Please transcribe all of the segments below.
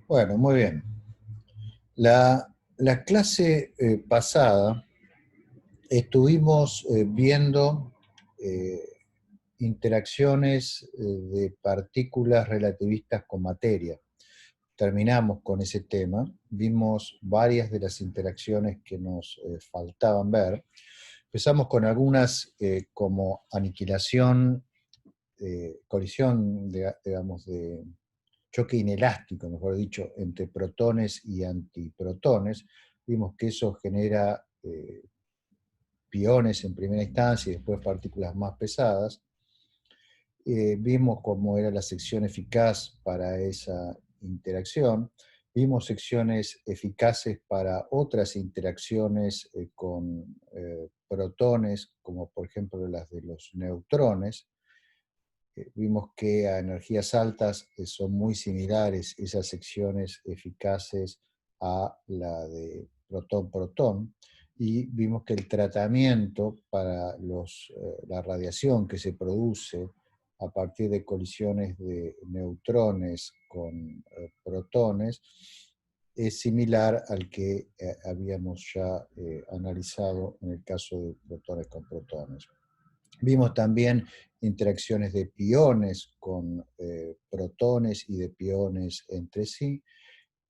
Bueno, muy bien. La clase pasada estuvimos viendo eh, interacciones de partículas relativistas con materia. Terminamos con ese tema, vimos varias de las interacciones que nos faltaban ver. Empezamos con algunas como aniquilación, colisión, digamos, de choque inelástico, mejor dicho, entre protones y antiprotones. Vimos que eso genera piones en primera instancia y después partículas más pesadas. Vimos cómo era la sección eficaz para esa interacción. Vimos secciones eficaces para otras interacciones con protones, como por ejemplo las de los neutrones. Vimos que a energías altas son muy similares esas secciones eficaces a la de protón-protón, y vimos que el tratamiento para la radiación que se produce a partir de colisiones de neutrones con protones es similar al que habíamos ya analizado en el caso de protones con protones. Vimos también interacciones de piones con protones y de piones entre sí.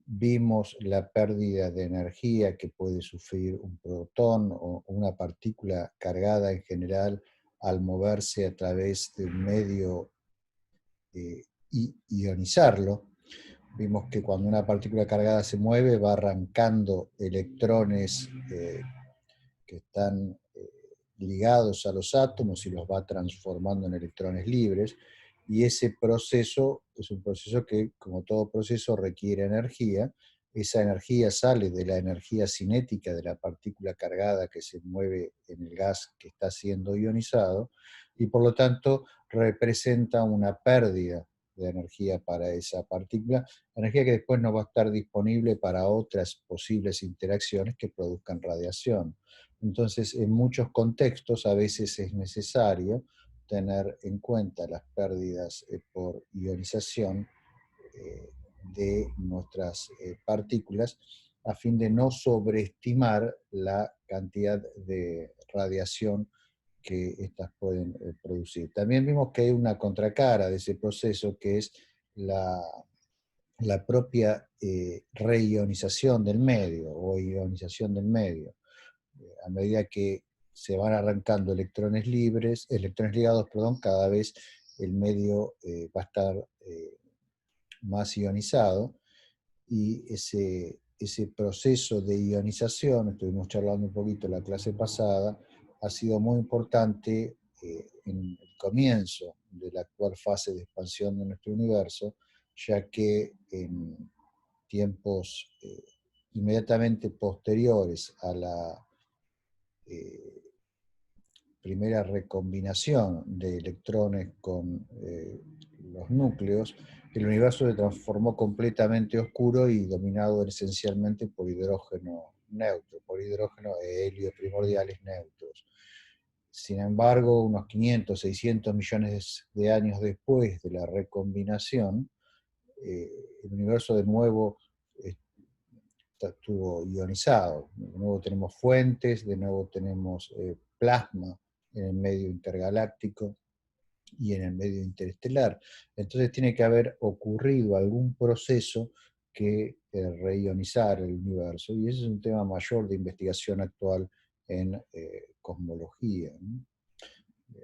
Vimos la pérdida de energía que puede sufrir un protón o una partícula cargada en general al moverse a través de un medio y ionizarlo. Vimos que cuando una partícula cargada se mueve va arrancando electrones que están ligados a los átomos y los va transformando en electrones libres, y ese proceso es un proceso que, como todo proceso, requiere energía. Esa energía sale de la energía cinética de la partícula cargada que se mueve en el gas que está siendo ionizado, y por lo tanto representa una pérdida de energía para esa partícula, energía que después no va a estar disponible para otras posibles interacciones que produzcan radiación. Entonces, en muchos contextos a veces es necesario tener en cuenta las pérdidas por ionización de nuestras partículas, a fin de no sobreestimar la cantidad de radiación que estas pueden producir. También vimos que hay una contracara de ese proceso, que es la propia reionización del medio o ionización del medio. A medida que se van arrancando electrones libres, electrones ligados, perdón, cada vez el medio va a estar más ionizado, y ese proceso de ionización, estuvimos charlando un poquito en la clase pasada, ha sido muy importante en el comienzo de la actual fase de expansión de nuestro universo, ya que en tiempos inmediatamente posteriores a la eh, primera recombinación de electrones con los núcleos, el universo se transformó completamente oscuro y dominado esencialmente por hidrógeno neutro, por hidrógeno e helio primordiales neutros. Sin embargo, unos 500, 600 millones de años después de la recombinación, el universo de nuevo estuvo ionizado. De nuevo tenemos fuentes, de nuevo tenemos plasma en el medio intergaláctico y en el medio interestelar. Entonces tiene que haber ocurrido algún proceso que reionizar el universo, y ese es un tema mayor de investigación actual en cosmología, ¿no?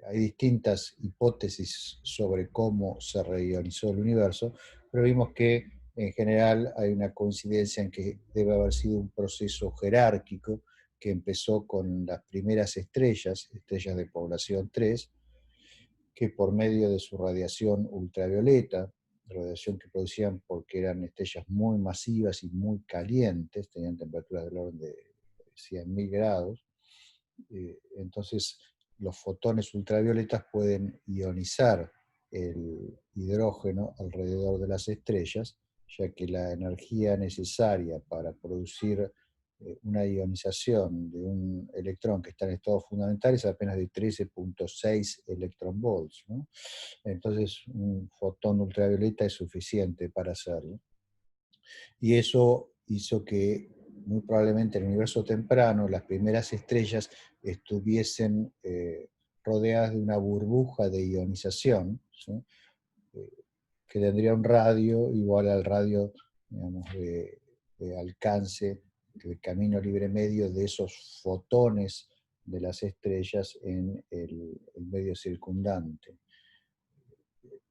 Hay distintas hipótesis sobre cómo se reionizó el universo, pero vimos que en general hay una coincidencia en que debe haber sido un proceso jerárquico que empezó con las primeras estrellas, estrellas de población 3, que por medio de su radiación ultravioleta, radiación que producían porque eran estrellas muy masivas y muy calientes, tenían temperaturas del orden de 100.000 grados, entonces los fotones ultravioletas pueden ionizar el hidrógeno alrededor de las estrellas, ya que la energía necesaria para producir una ionización de un electrón que está en estado fundamental es apenas de 13,6 electronvolts, ¿no? Entonces un fotón ultravioleta es suficiente para hacerlo. Y eso hizo que muy probablemente en el universo temprano las primeras estrellas estuviesen rodeadas de una burbuja de ionización, ¿sí? Eh, que tendría un radio igual al radio, digamos, de alcance, de camino libre medio de esos fotones de las estrellas en el medio circundante.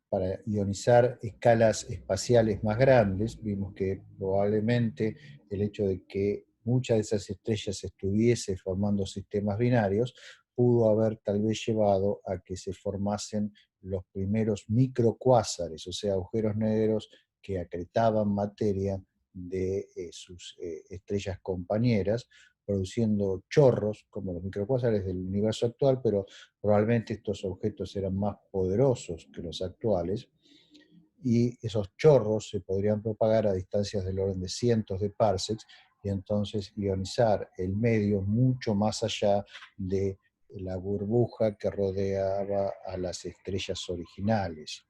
Para ionizar escalas espaciales más grandes, vimos que probablemente el hecho de que muchas de esas estrellas estuviesen formando sistemas binarios pudo haber tal vez llevado a que se formasen los primeros microcuásares, o sea, agujeros negros que acretaban materia de sus estrellas compañeras, produciendo chorros, como los microcuásares del universo actual, pero probablemente estos objetos eran más poderosos que los actuales, y esos chorros se podrían propagar a distancias del orden de cientos de parsecs, y entonces ionizar el medio mucho más allá de la burbuja que rodeaba a las estrellas originales.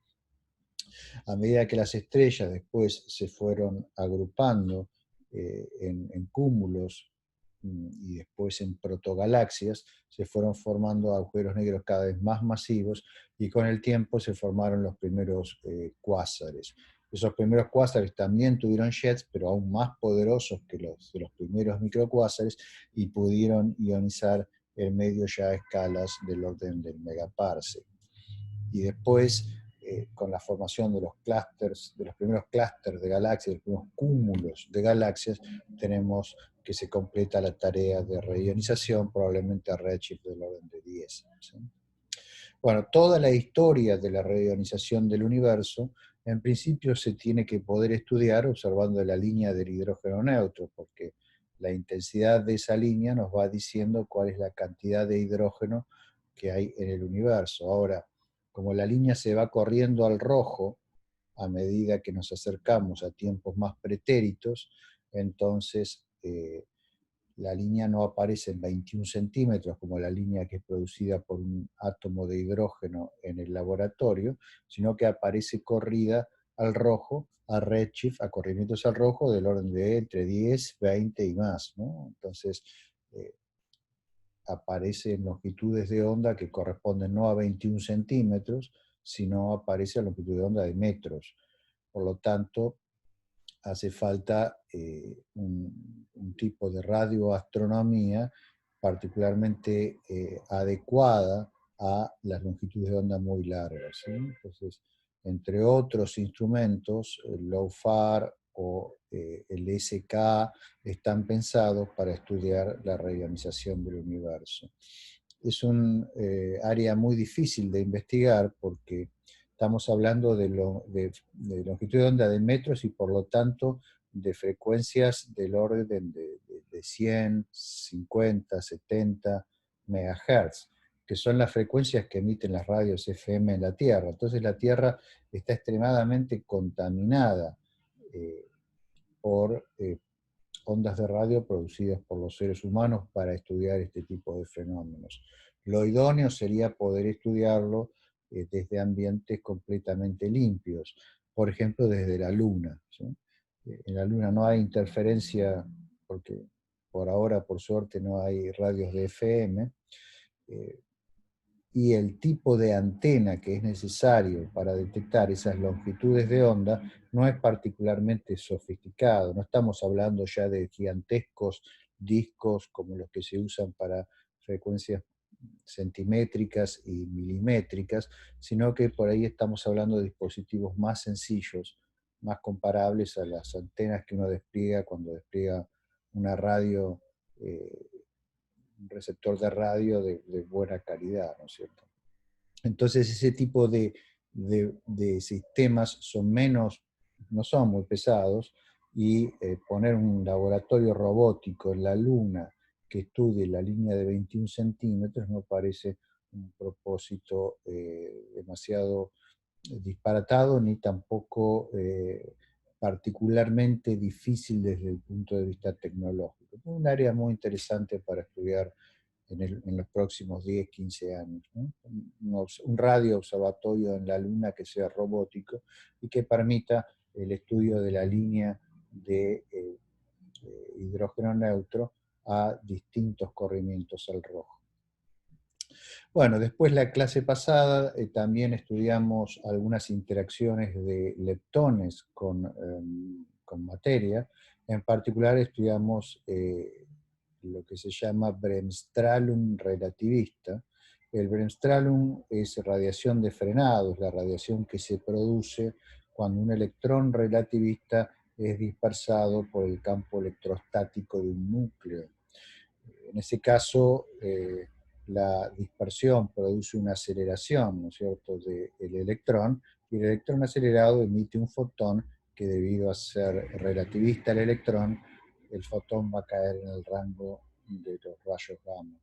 A medida que las estrellas después se fueron agrupando en cúmulos y después en protogalaxias, se fueron formando agujeros negros cada vez más masivos, y con el tiempo se formaron los primeros cuásares. Esos primeros cuásares también tuvieron jets, pero aún más poderosos que los de los primeros microcuásares, y pudieron ionizar el medio ya a escalas del orden del megaparsec. Y después, con la formación de los clústeres, de los primeros clústeres de galaxias, de los primeros cúmulos de galaxias, tenemos que se completa la tarea de reionización, probablemente a redshift del orden de 10. ¿Sí? Bueno, toda la historia de la reionización del universo, en principio se tiene que poder estudiar observando la línea del hidrógeno neutro, porque la intensidad de esa línea nos va diciendo cuál es la cantidad de hidrógeno que hay en el universo. Ahora, como la línea se va corriendo al rojo a medida que nos acercamos a tiempos más pretéritos, entonces la línea no aparece en 21 centímetros como la línea que es producida por un átomo de hidrógeno en el laboratorio, sino que aparece corrida al rojo, a redshift, a corrimientos al rojo del orden de entre 10, 20 y más, ¿no? Entonces, eh, aparece en longitudes de onda que corresponden no a 21 centímetros, sino aparece a longitud de onda de metros. Por lo tanto, hace falta un tipo de radioastronomía particularmente adecuada a las longitudes de onda muy largas, ¿sí? Entonces, entre otros instrumentos, el LOFAR o el SK están pensados para estudiar la reionización del universo. Es un área muy difícil de investigar porque estamos hablando de longitud de onda de metros y por lo tanto de frecuencias del orden de 100, 50, 70 megahertz, que son las frecuencias que emiten las radios FM en la Tierra. Entonces la Tierra está extremadamente contaminada eh, por ondas de radio producidas por los seres humanos para estudiar este tipo de fenómenos. Lo idóneo sería poder estudiarlo desde ambientes completamente limpios, por ejemplo, desde la Luna, ¿sí? En la Luna no hay interferencia, porque por ahora, por suerte, no hay radios de FM, eh, y el tipo de antena que es necesario para detectar esas longitudes de onda no es particularmente sofisticado. No estamos hablando ya de gigantescos discos como los que se usan para frecuencias centimétricas y milimétricas, sino que por ahí estamos hablando de dispositivos más sencillos, más comparables a las antenas que uno despliega cuando despliega una radio, un receptor de radio de buena calidad, ¿no es cierto? Entonces ese tipo de sistemas son menos, no son muy pesados, y poner un laboratorio robótico en la Luna que estudie la línea de 21 centímetros no parece un propósito demasiado disparatado ni tampoco particularmente difícil desde el punto de vista tecnológico. Es un área muy interesante para estudiar en los próximos 10, 15 años, ¿no? Un radio observatorio en la Luna que sea robótico y que permita el estudio de la línea de hidrógeno neutro a distintos corrimientos al rojo. Bueno, después la clase pasada también estudiamos algunas interacciones de leptones con materia. En particular estudiamos lo que se llama Bremsstrahlung relativista. El Bremsstrahlung es radiación de frenado, es la radiación que se produce cuando un electrón relativista es dispersado por el campo electrostático de un núcleo. En ese caso, la dispersión produce una aceleración, ¿no es cierto?, del electrón, y el electrón acelerado emite un fotón que, debido a ser relativista al electrón, el fotón va a caer en el rango de los rayos gamma.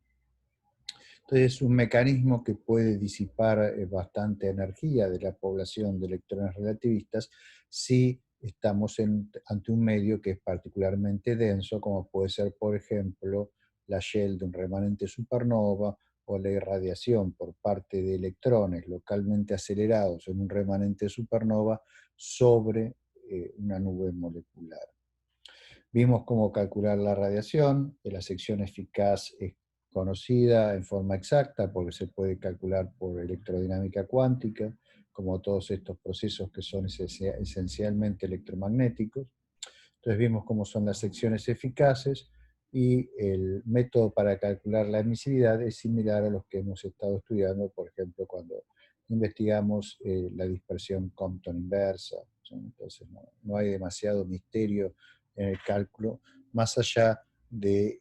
Entonces es un mecanismo que puede disipar bastante energía de la población de electrones relativistas si estamos ante un medio que es particularmente denso, como puede ser, por ejemplo, la shell de un remanente supernova o la irradiación por parte de electrones localmente acelerados en un remanente supernova sobre una nube molecular. Vimos cómo calcular la radiación, que la sección eficaz es conocida en forma exacta porque se puede calcular por electrodinámica cuántica, como todos estos procesos que son esencialmente electromagnéticos. Entonces vimos cómo son las secciones eficaces y el método para calcular la emisividad es similar a los que hemos estado estudiando, por ejemplo, cuando investigamos la dispersión Compton inversa. Entonces no hay demasiado misterio en el cálculo, más allá de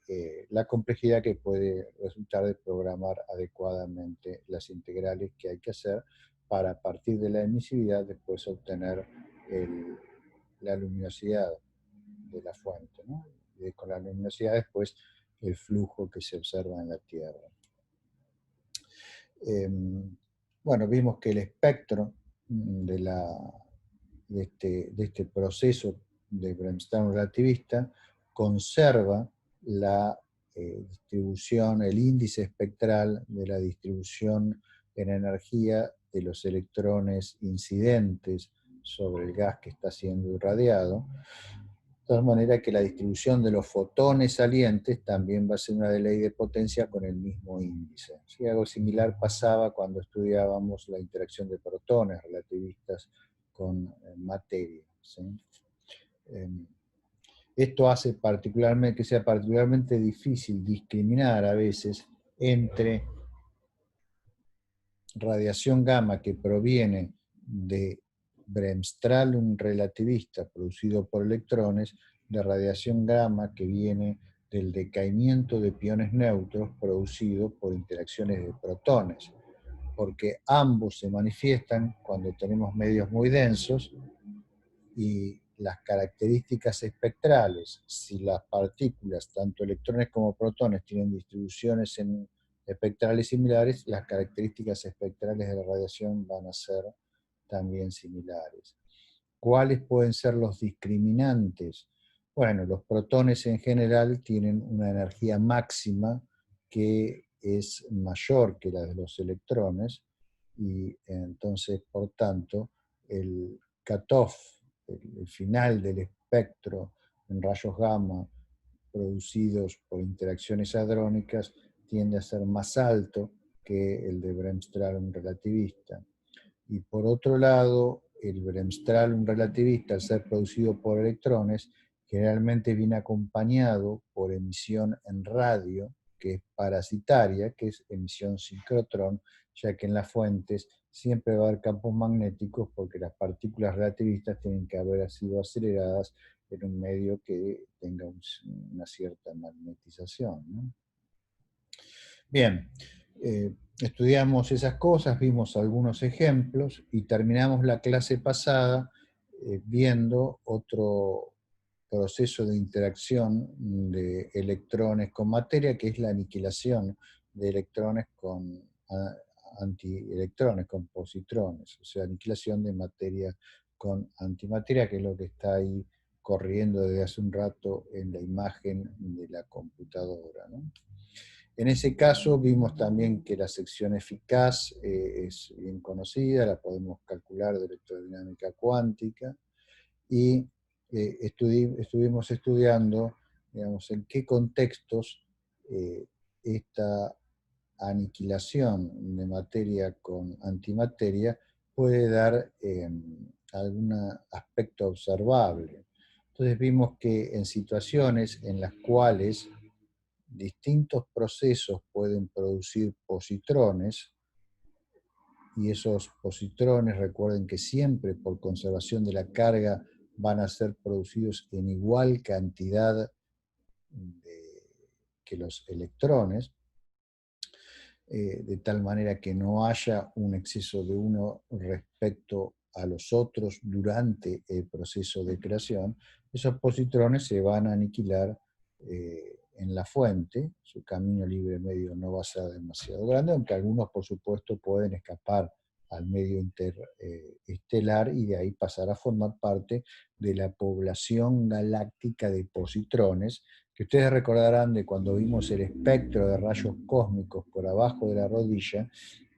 la complejidad que puede resultar de programar adecuadamente las integrales que hay que hacer para, a partir de la emisividad, después obtener la luminosidad de la fuente, ¿no? Y con la luminosidad después el flujo que se observa en la Tierra. Bueno, vimos que el espectro de este proceso de Bremsstrahlung relativista conserva la distribución, el índice espectral de la distribución en energía de los electrones incidentes sobre el gas que está siendo irradiado, de tal manera que la distribución de los fotones salientes también va a ser una de ley de potencia con el mismo índice. ¿Sí? Algo similar pasaba cuando estudiábamos la interacción de protones relativistas con materia. ¿Sí? Esto hace que sea particularmente difícil discriminar a veces entre radiación gamma que proviene de Bremsstrahlung relativista producido por electrones, de radiación gamma que viene del decaimiento de piones neutros producido por interacciones de protones, porque ambos se manifiestan cuando tenemos medios muy densos y las características espectrales, si las partículas, tanto electrones como protones, tienen distribuciones espectrales similares, las características espectrales de la radiación van a ser también similares. ¿Cuáles pueden ser los discriminantes? Bueno, los protones en general tienen una energía máxima que es mayor que la de los electrones y entonces, por tanto, el cutoff, el final del espectro en rayos gamma producidos por interacciones hadrónicas tiende a ser más alto que el de Bremsstrahlung relativista. Y por otro lado, el Bremsstrahlung relativista, al ser producido por electrones, generalmente viene acompañado por emisión en radio, que es parasitaria, que es emisión sincrotrón, ya que en las fuentes siempre va a haber campos magnéticos porque las partículas relativistas tienen que haber sido aceleradas en un medio que tenga una cierta magnetización, ¿no? Bien, estudiamos esas cosas, vimos algunos ejemplos y terminamos la clase pasada viendo otro proceso de interacción de electrones con materia, que es la aniquilación de electrones con antielectrones, con positrones, o sea, aniquilación de materia con antimateria, que es lo que está ahí corriendo desde hace un rato en la imagen de la computadora, ¿no? En ese caso vimos también que la sección eficaz es bien conocida, la podemos calcular de electrodinámica cuántica, y estuvimos estudiando, digamos, en qué contextos esta aniquilación de materia con antimateria puede dar algún aspecto observable. Entonces vimos que en situaciones en las cuales distintos procesos pueden producir positrones, y esos positrones, recuerden que siempre por conservación de la carga van a ser producidos en igual cantidad que los electrones, de tal manera que no haya un exceso de uno respecto a los otros durante el proceso de creación. Esos positrones se van a aniquilar en la fuente, su camino libre medio no va a ser demasiado grande, aunque algunos por supuesto pueden escapar al medio interestelar y de ahí pasar a formar parte de la población galáctica de positrones, que ustedes recordarán de cuando vimos el espectro de rayos cósmicos por abajo de la rodilla,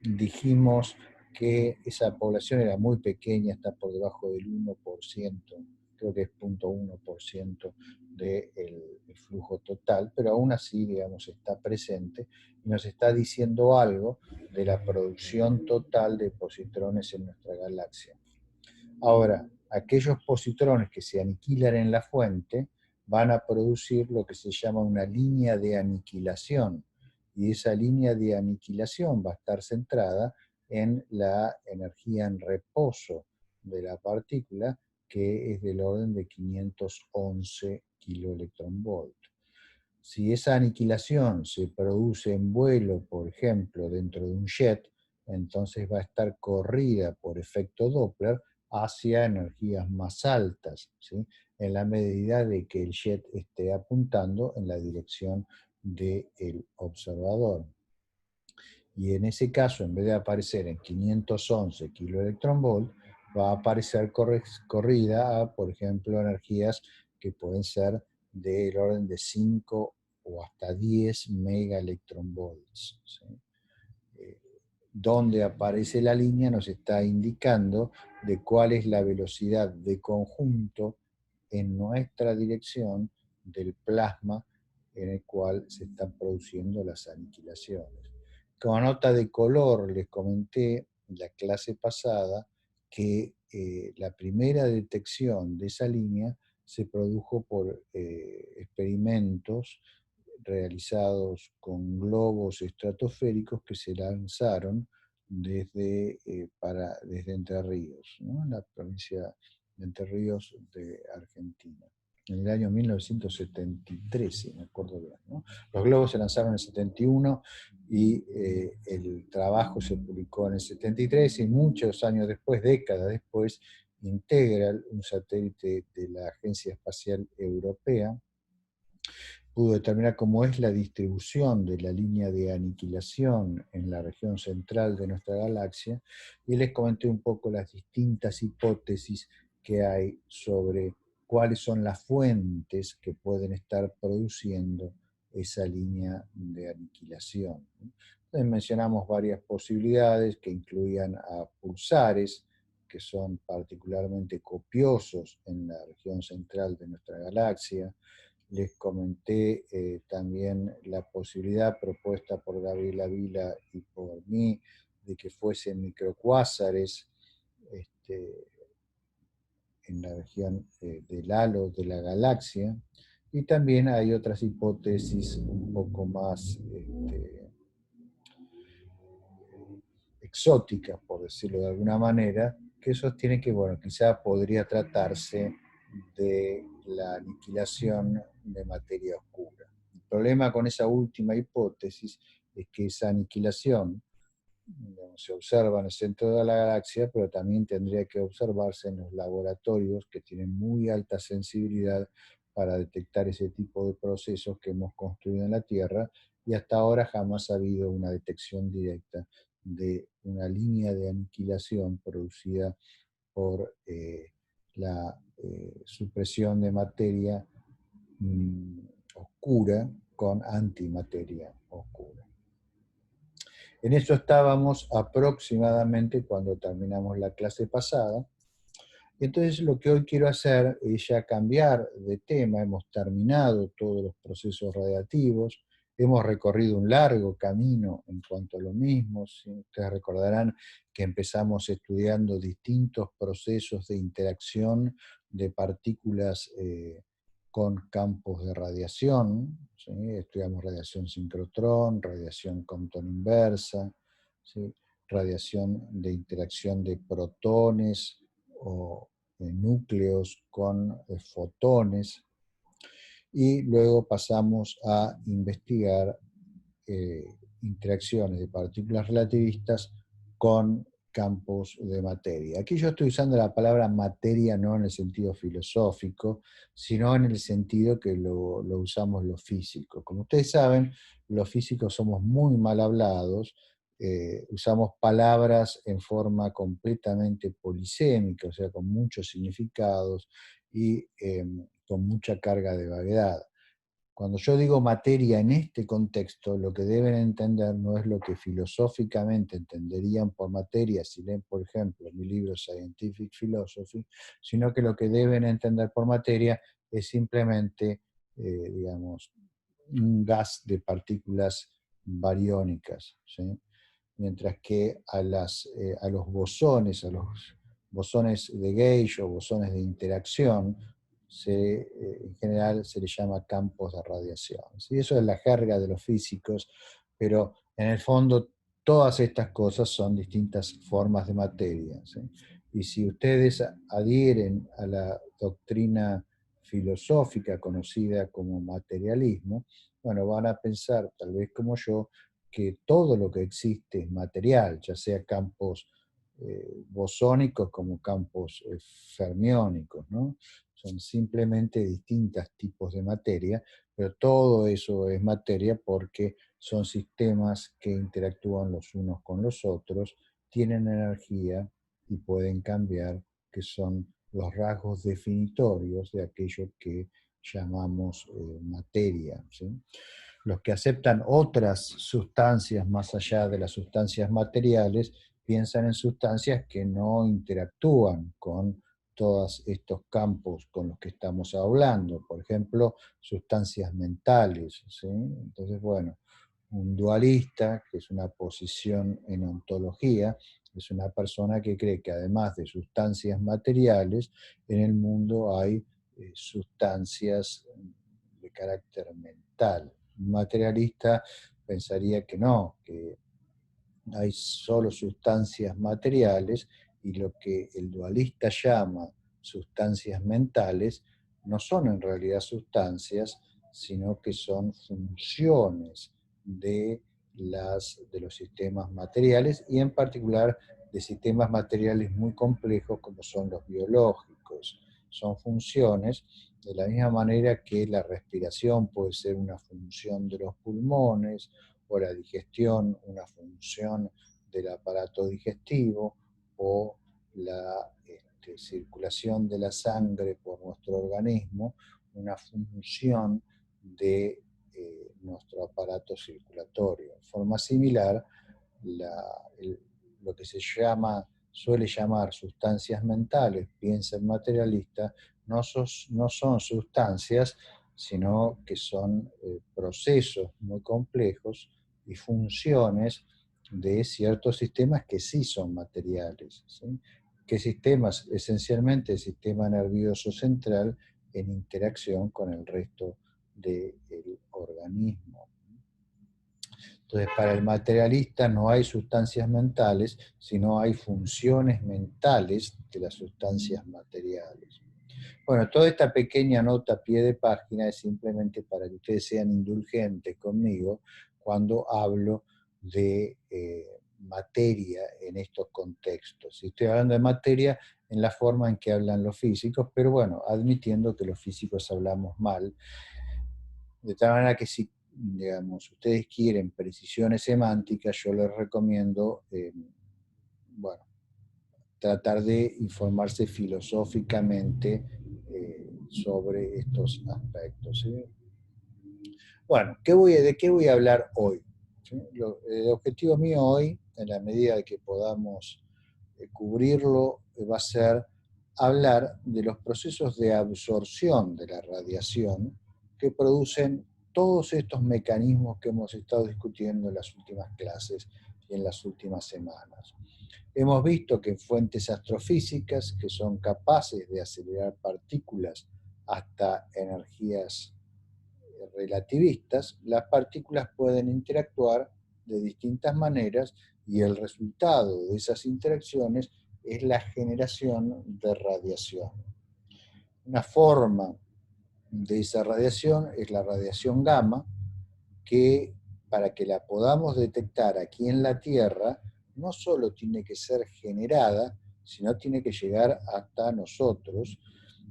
dijimos que esa población era muy pequeña, está por debajo del 1%, creo que es 0,1% del flujo total, pero aún así, digamos, está presente y nos está diciendo algo de la producción total de positrones en nuestra galaxia. Ahora, aquellos positrones que se aniquilan en la fuente van a producir lo que se llama una línea de aniquilación, y esa línea de aniquilación va a estar centrada en la energía en reposo de la partícula, que es del orden de 511 kiloelectronvolt. Si esa aniquilación se produce en vuelo, por ejemplo, dentro de un jet, entonces va a estar corrida por efecto Doppler hacia energías más altas, ¿sí? En la medida de que el jet esté apuntando en la dirección del observador. Y en ese caso, en vez de aparecer en 511 kiloelectronvolt, va a aparecer corrida a, por ejemplo, energías que pueden ser del orden de 5 o hasta 10 megaelectronvolts, ¿sí? Donde aparece la línea nos está indicando de cuál es la velocidad de conjunto en nuestra dirección del plasma en el cual se están produciendo las aniquilaciones. Como nota de color, les comenté en la clase pasada que la primera detección de esa línea se produjo por experimentos realizados con globos estratosféricos que se lanzaron desde Entre Ríos, ¿no? En la provincia de Entre Ríos de Argentina, en el año 1973, si me acuerdo bien, ¿no? Los globos se lanzaron en el 71 y el trabajo se publicó en el 73, y muchos años después, décadas después, Integral, un satélite de la Agencia Espacial Europea, pudo determinar cómo es la distribución de la línea de aniquilación en la región central de nuestra galaxia, y les comenté un poco las distintas hipótesis que hay sobre cuáles son las fuentes que pueden estar produciendo esa línea de aniquilación. Entonces mencionamos varias posibilidades que incluían a pulsares, que son particularmente copiosos en la región central de nuestra galaxia. Les comenté también la posibilidad propuesta por Gabriela Vila y por mí de que fuesen microcuásares en la región del halo de la galaxia. Y también hay otras hipótesis un poco más exóticas, por decirlo de alguna manera, que sostienen que, bueno, quizá podría tratarse de la aniquilación de materia oscura. El problema con esa última hipótesis es que esa aniquilación, digamos, se observa en el centro de la galaxia, pero también tendría que observarse en los laboratorios que tienen muy alta sensibilidad para detectar ese tipo de procesos que hemos construido en la Tierra, y hasta ahora jamás ha habido una detección directa de una línea de aniquilación producida por la supresión de materia oscura con antimateria oscura. En eso estábamos aproximadamente cuando terminamos la clase pasada, Y entonces lo que hoy quiero hacer es ya cambiar de tema. Hemos terminado todos los procesos radiativos, hemos recorrido un largo camino en cuanto a lo mismo. ¿Sí? Ustedes recordarán que empezamos estudiando distintos procesos de interacción de partículas con campos de radiación. ¿Sí? Estudiamos radiación sincrotrón, radiación Compton inversa, ¿sí? Radiación de interacción de protones o núcleos con fotones, y luego pasamos a investigar eh, interacciones de partículas relativistas con campos de materia. Aquí yo estoy usando la palabra materia no en el sentido filosófico, sino en el sentido que lo usamos los físicos. Como ustedes saben, los físicos somos muy mal hablados, usamos palabras en forma completamente polisémica, o sea, con muchos significados y con mucha carga de vaguedad. Cuando yo digo materia en este contexto, lo que deben entender no es lo que filosóficamente entenderían por materia si leen, por ejemplo, mi libro Scientific Philosophy, sino que lo que deben entender por materia es simplemente, digamos, un gas de partículas bariónicas, ¿sí? Mientras que a los bosones de Gauge o bosones de interacción, en general se les llama campos de radiación. ¿Sí? Eso es la jerga de los físicos, pero en el fondo todas estas cosas son distintas formas de materia. ¿Sí? Y si ustedes adhieren a la doctrina filosófica conocida como materialismo, bueno, van a pensar, tal vez como yo, que todo lo que existe es material, ya sea campos bosónicos como campos fermiónicos, ¿no? Son simplemente distintos tipos de materia, pero todo eso es materia porque son sistemas que interactúan los unos con los otros, tienen energía y pueden cambiar, que son los rasgos definitorios de aquello que llamamos materia. ¿Sí? Los que aceptan otras sustancias más allá de las sustancias materiales piensan en sustancias que no interactúan con todos estos campos con los que estamos hablando, por ejemplo, sustancias mentales. ¿Sí? Entonces, bueno, un dualista, que es una posición en ontología, es una persona que cree que además de sustancias materiales, en el mundo hay sustancias de carácter mental. Un materialista pensaría que no, que hay solo sustancias materiales, y lo que el dualista llama sustancias mentales no son en realidad sustancias, sino que son funciones de los sistemas materiales, y en particular de sistemas materiales muy complejos como son los biológicos. Son funciones de la misma manera que la respiración puede ser una función de los pulmones, o la digestión una función del aparato digestivo, o la circulación de la sangre por nuestro organismo una función de nuestro aparato circulatorio. De forma similar, lo que suele llamar sustancias mentales, piensa el materialista, no son sustancias, sino que son procesos muy complejos y funciones de ciertos sistemas que sí son materiales. ¿Sí? ¿Qué sistemas? Esencialmente el sistema nervioso central en interacción con el resto del organismo. Entonces, para el materialista no hay sustancias mentales, sino hay funciones mentales de las sustancias materiales. Bueno, toda esta pequeña nota a pie de página es simplemente para que ustedes sean indulgentes conmigo cuando hablo de materia en estos contextos. Y estoy hablando de materia en la forma en que hablan los físicos, pero bueno, admitiendo que los físicos hablamos mal, de tal manera que si, digamos, ustedes quieren precisiones semánticas, yo les recomiendo, bueno, tratar de informarse filosóficamente sobre estos aspectos. ¿Sí? Bueno, ¿de qué voy a hablar hoy? ¿Sí? El objetivo mío hoy, en la medida de que podamos cubrirlo, va a ser hablar de los procesos de absorción de la radiación que producen todos estos mecanismos que hemos estado discutiendo en las últimas clases y en las últimas semanas. Hemos visto que fuentes astrofísicas que son capaces de acelerar partículas hasta energías relativistas, las partículas pueden interactuar de distintas maneras y el resultado de esas interacciones es la generación de radiación. Una forma de esa radiación es la radiación gamma, que para que la podamos detectar aquí en la Tierra, no solo tiene que ser generada, sino tiene que llegar hasta nosotros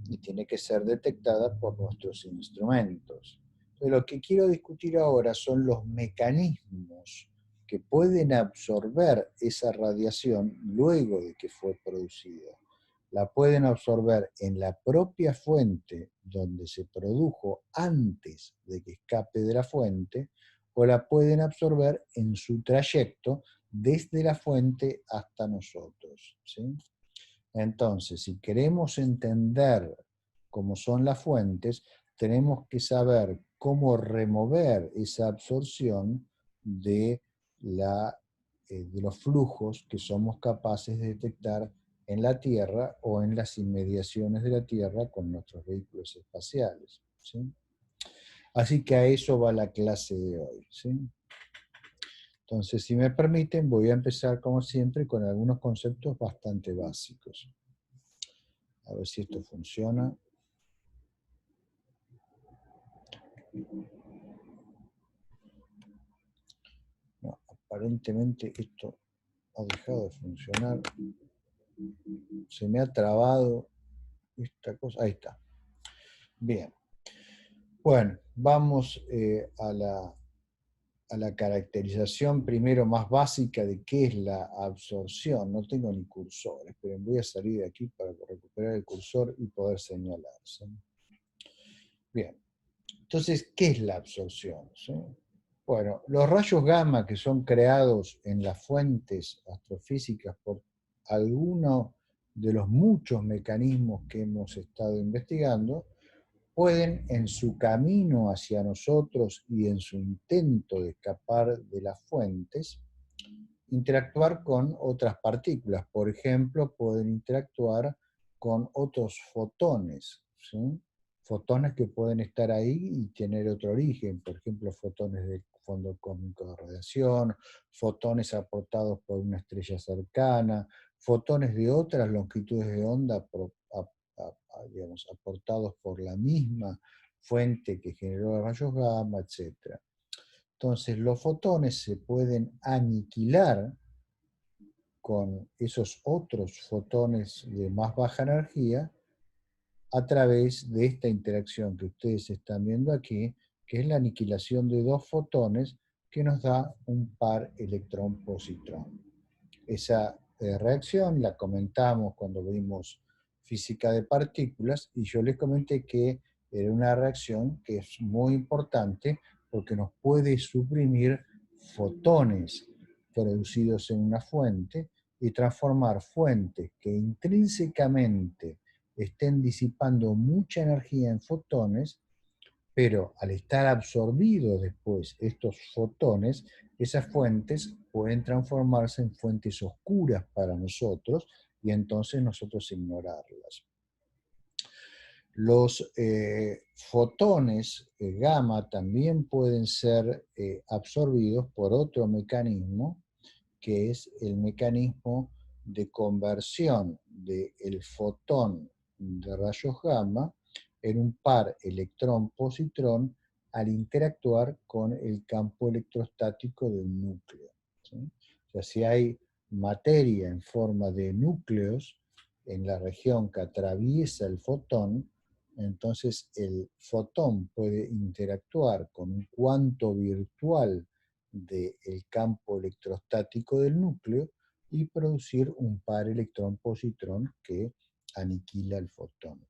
y tiene que ser detectada por nuestros instrumentos. Entonces, lo que quiero discutir ahora son los mecanismos que pueden absorber esa radiación luego de que fue producida. La pueden absorber en la propia fuente donde se produjo antes de que escape de la fuente, o la pueden absorber en su trayecto desde la fuente hasta nosotros, ¿sí? Entonces, si queremos entender cómo son las fuentes, tenemos que saber cómo remover esa absorción de, de los flujos que somos capaces de detectar en la Tierra o en las inmediaciones de la Tierra con nuestros vehículos espaciales, ¿sí? Así que a eso va la clase de hoy, ¿sí? Entonces, si me permiten, voy a empezar como siempre con algunos conceptos bastante básicos. A ver si esto funciona. No, aparentemente esto ha dejado de funcionar. Se me ha trabado esta cosa. Ahí está. Bien. Bueno, vamos a la caracterización primero más básica de qué es la absorción. No tengo ni cursor. Esperen, voy a salir de aquí para recuperar el cursor y poder señalarse. Bien. Entonces, ¿qué es la absorción? ¿Sí? Bueno, los rayos gamma que son creados en las fuentes astrofísicas por alguno de los muchos mecanismos que hemos estado investigando, pueden en su camino hacia nosotros y en su intento de escapar de las fuentes, interactuar con otras partículas. Por ejemplo, pueden interactuar con otros fotones, ¿sí? Fotones que pueden estar ahí y tener otro origen, por ejemplo, fotones del fondo cósmico de radiación, fotones aportados por una estrella cercana, fotones de otras longitudes de onda digamos, aportados por la misma fuente que generó los rayos gamma, etc. Entonces, los fotones se pueden aniquilar con esos otros fotones de más baja energía a través de esta interacción que ustedes están viendo aquí, que es la aniquilación de dos fotones que nos da un par electrón-positrón. Esa reacción la comentamos cuando vimos física de partículas y yo les comenté que era una reacción que es muy importante porque nos puede suprimir fotones producidos en una fuente y transformar fuentes que intrínsecamente estén disipando mucha energía en fotones, pero al estar absorbidos después estos fotones, esas fuentes pueden transformarse en fuentes oscuras para nosotros y entonces nosotros ignorarlas. Los fotones gamma también pueden ser absorbidos por otro mecanismo, que es el mecanismo de conversión del fotón de rayos gamma en un par electrón-positrón al interactuar con el campo electrostático del núcleo, ¿sí? O sea, si hay materia en forma de núcleos en la región que atraviesa el fotón, entonces el fotón puede interactuar con un cuanto virtual del campo electrostático del núcleo y producir un par electrón-positrón que aniquila el fotón.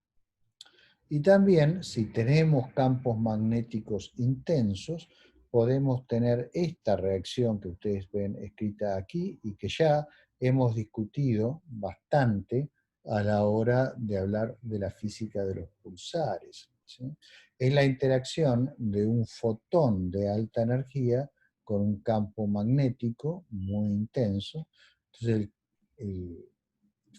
Y también, si tenemos campos magnéticos intensos, podemos tener esta reacción que ustedes ven escrita aquí y que ya hemos discutido bastante a la hora de hablar de la física de los pulsares, ¿sí? Es la interacción de un fotón de alta energía con un campo magnético muy intenso. Entonces el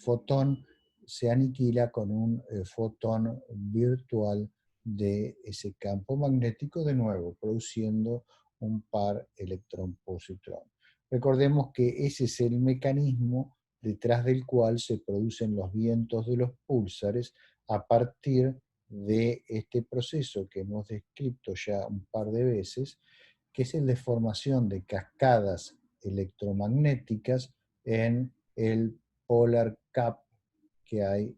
fotón se aniquila con un fotón virtual de ese campo magnético, de nuevo, produciendo un par electrón-positrón. Recordemos que ese es el mecanismo detrás del cual se producen los vientos de los púlsares a partir de este proceso que hemos descrito ya un par de veces, que es el de formación de cascadas electromagnéticas en el polar cap que hay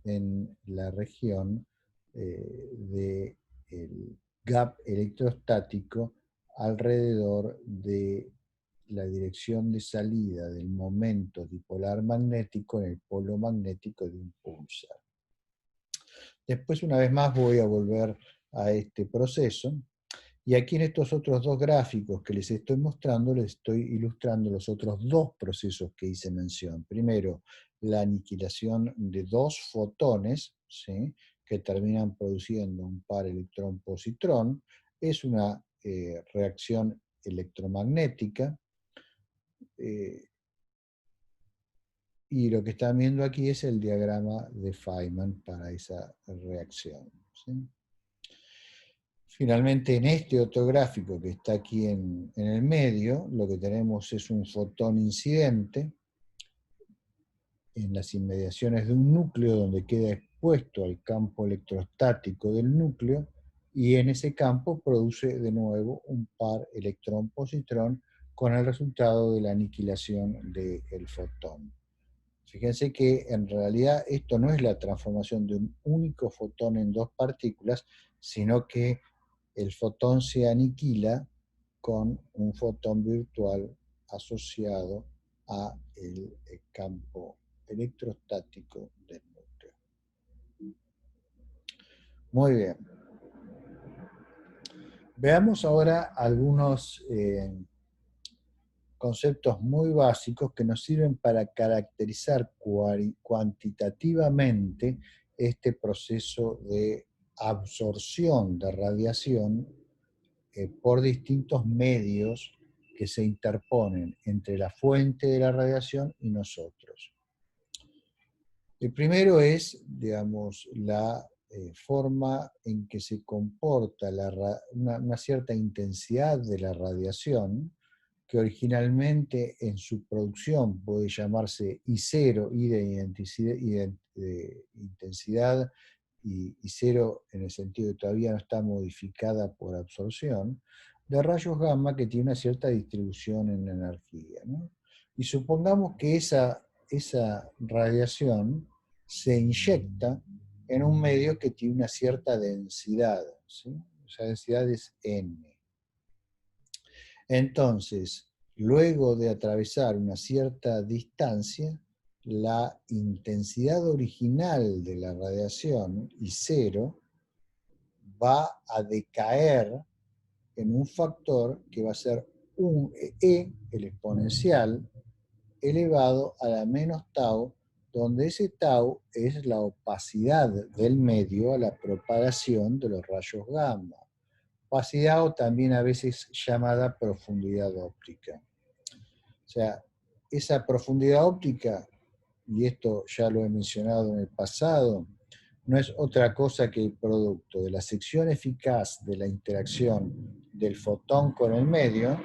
en la región del gap electrostático alrededor de la dirección de salida del momento dipolar magnético en el polo magnético de un púlsar. Después, una vez más, voy a volver a este proceso. Y aquí en estos otros dos gráficos que les estoy mostrando, les estoy ilustrando los otros dos procesos que hice mención. Primero, la aniquilación de dos fotones, ¿sí?, que terminan produciendo un par electrón-positrón. Es una reacción electromagnética. Y lo que están viendo aquí es el diagrama de Feynman para esa reacción, ¿sí? Finalmente, en este otro gráfico que está aquí en el medio, lo que tenemos es un fotón incidente en las inmediaciones de un núcleo donde queda expuesto al campo electrostático del núcleo, y en ese campo produce de nuevo un par electrón-positrón con el resultado de la aniquilación del fotón. Fíjense que en realidad esto no es la transformación de un único fotón en dos partículas, sino que el fotón se aniquila con un fotón virtual asociado a el campo electrostático del núcleo. Muy bien. Veamos ahora algunos conceptos muy básicos que nos sirven para caracterizar cuantitativamente este proceso de absorción de radiación por distintos medios que se interponen entre la fuente de la radiación y nosotros. El primero es, digamos, la forma en que se comporta una cierta intensidad de la radiación, que originalmente en su producción puede llamarse I0, I de intensidad, y I0 en el sentido de que todavía no está modificada por absorción, de rayos gamma que tiene una cierta distribución en la energía, ¿no? Y supongamos que esa radiación se inyecta en un medio que tiene una cierta densidad, ¿sí? Esa densidad es N. Entonces, luego de atravesar una cierta distancia, la intensidad original de la radiación, I0, va a decaer en un factor que va a ser un E, el exponencial, elevado a la menos tau, donde ese tau es la opacidad del medio a la propagación de los rayos gamma. Opacidad, o también a veces llamada profundidad óptica. O sea, esa profundidad óptica, y esto ya lo he mencionado en el pasado, no es otra cosa que el producto de la sección eficaz de la interacción del fotón con el medio,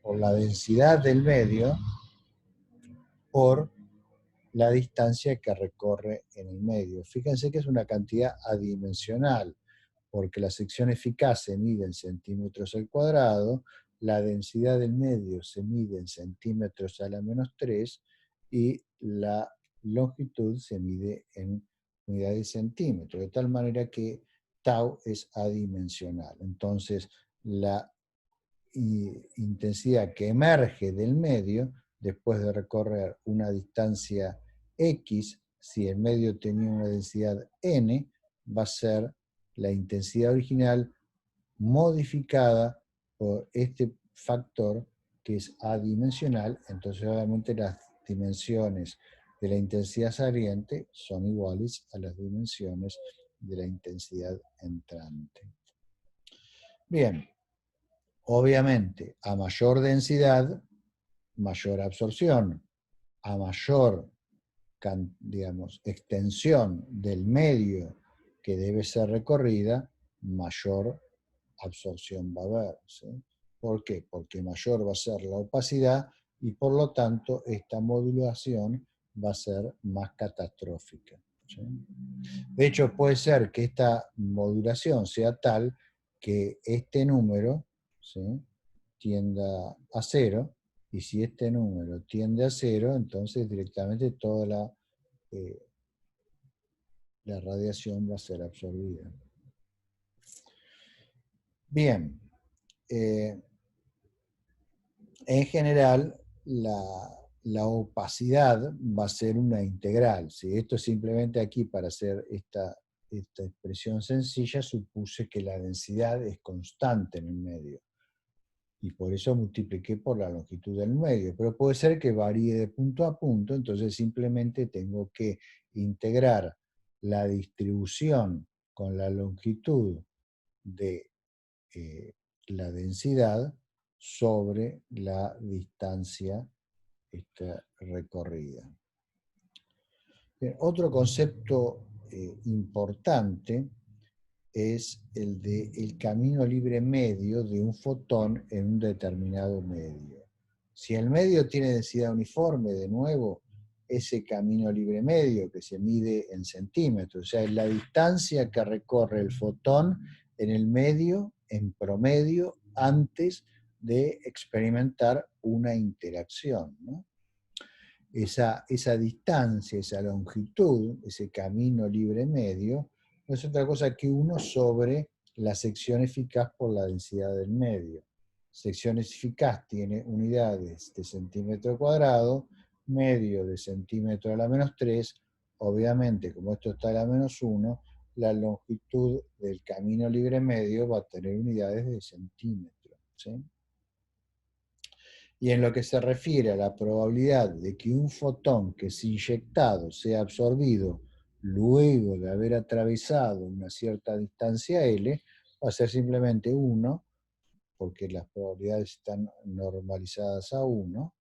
por la densidad del medio, por la distancia que recorre en el medio. Fíjense que es una cantidad adimensional, porque la sección eficaz se mide en centímetros al cuadrado, la densidad del medio se mide en centímetros a la menos 3, y la longitud se mide en unidades de centímetros, de tal manera que tau es adimensional. Entonces, la intensidad que emerge del medio, después de recorrer una distancia X, si el medio tenía una densidad N, va a ser la intensidad original modificada por este factor que es adimensional. Entonces obviamente las dimensiones de la intensidad saliente son iguales a las dimensiones de la intensidad entrante. Bien, obviamente, a mayor densidad, mayor absorción. A mayor, digamos, extensión del medio que debe ser recorrida, mayor absorción va a haber, ¿sí? ¿Por qué? Porque mayor va a ser la opacidad y por lo tanto esta modulación va a ser más catastrófica, ¿sí? De hecho, puede ser que esta modulación sea tal que este número, ¿sí?, tienda a cero, y si este número tiende a cero, entonces directamente toda la radiación va a ser absorbida. Bien, en general la opacidad va a ser una integral, ¿sí? Esto simplemente aquí para hacer esta expresión sencilla supuse que la densidad es constante en el medio. Y por eso multipliqué por la longitud del medio. Pero puede ser que varíe de punto a punto, entonces simplemente tengo que integrar la distribución con la longitud de la densidad sobre la distancia recorrida. Bien, otro concepto importante es el de el camino libre medio de un fotón en un determinado medio. Si el medio tiene densidad uniforme, de nuevo, ese camino libre medio que se mide en centímetros, o sea, es la distancia que recorre el fotón en el medio, en promedio, antes de experimentar una interacción, ¿no? Esa distancia, esa longitud, ese camino libre medio, no es otra cosa que 1 sobre la sección eficaz por la densidad del medio. Sección eficaz tiene unidades de centímetro cuadrado, medio de centímetro a la -3, obviamente como esto está a la -1, la longitud del camino libre medio va a tener unidades de centímetro, ¿sí? Y en lo que se refiere a la probabilidad de que un fotón que es inyectado sea absorbido luego de haber atravesado una cierta distancia L, va a ser simplemente 1, porque las probabilidades están normalizadas a 1,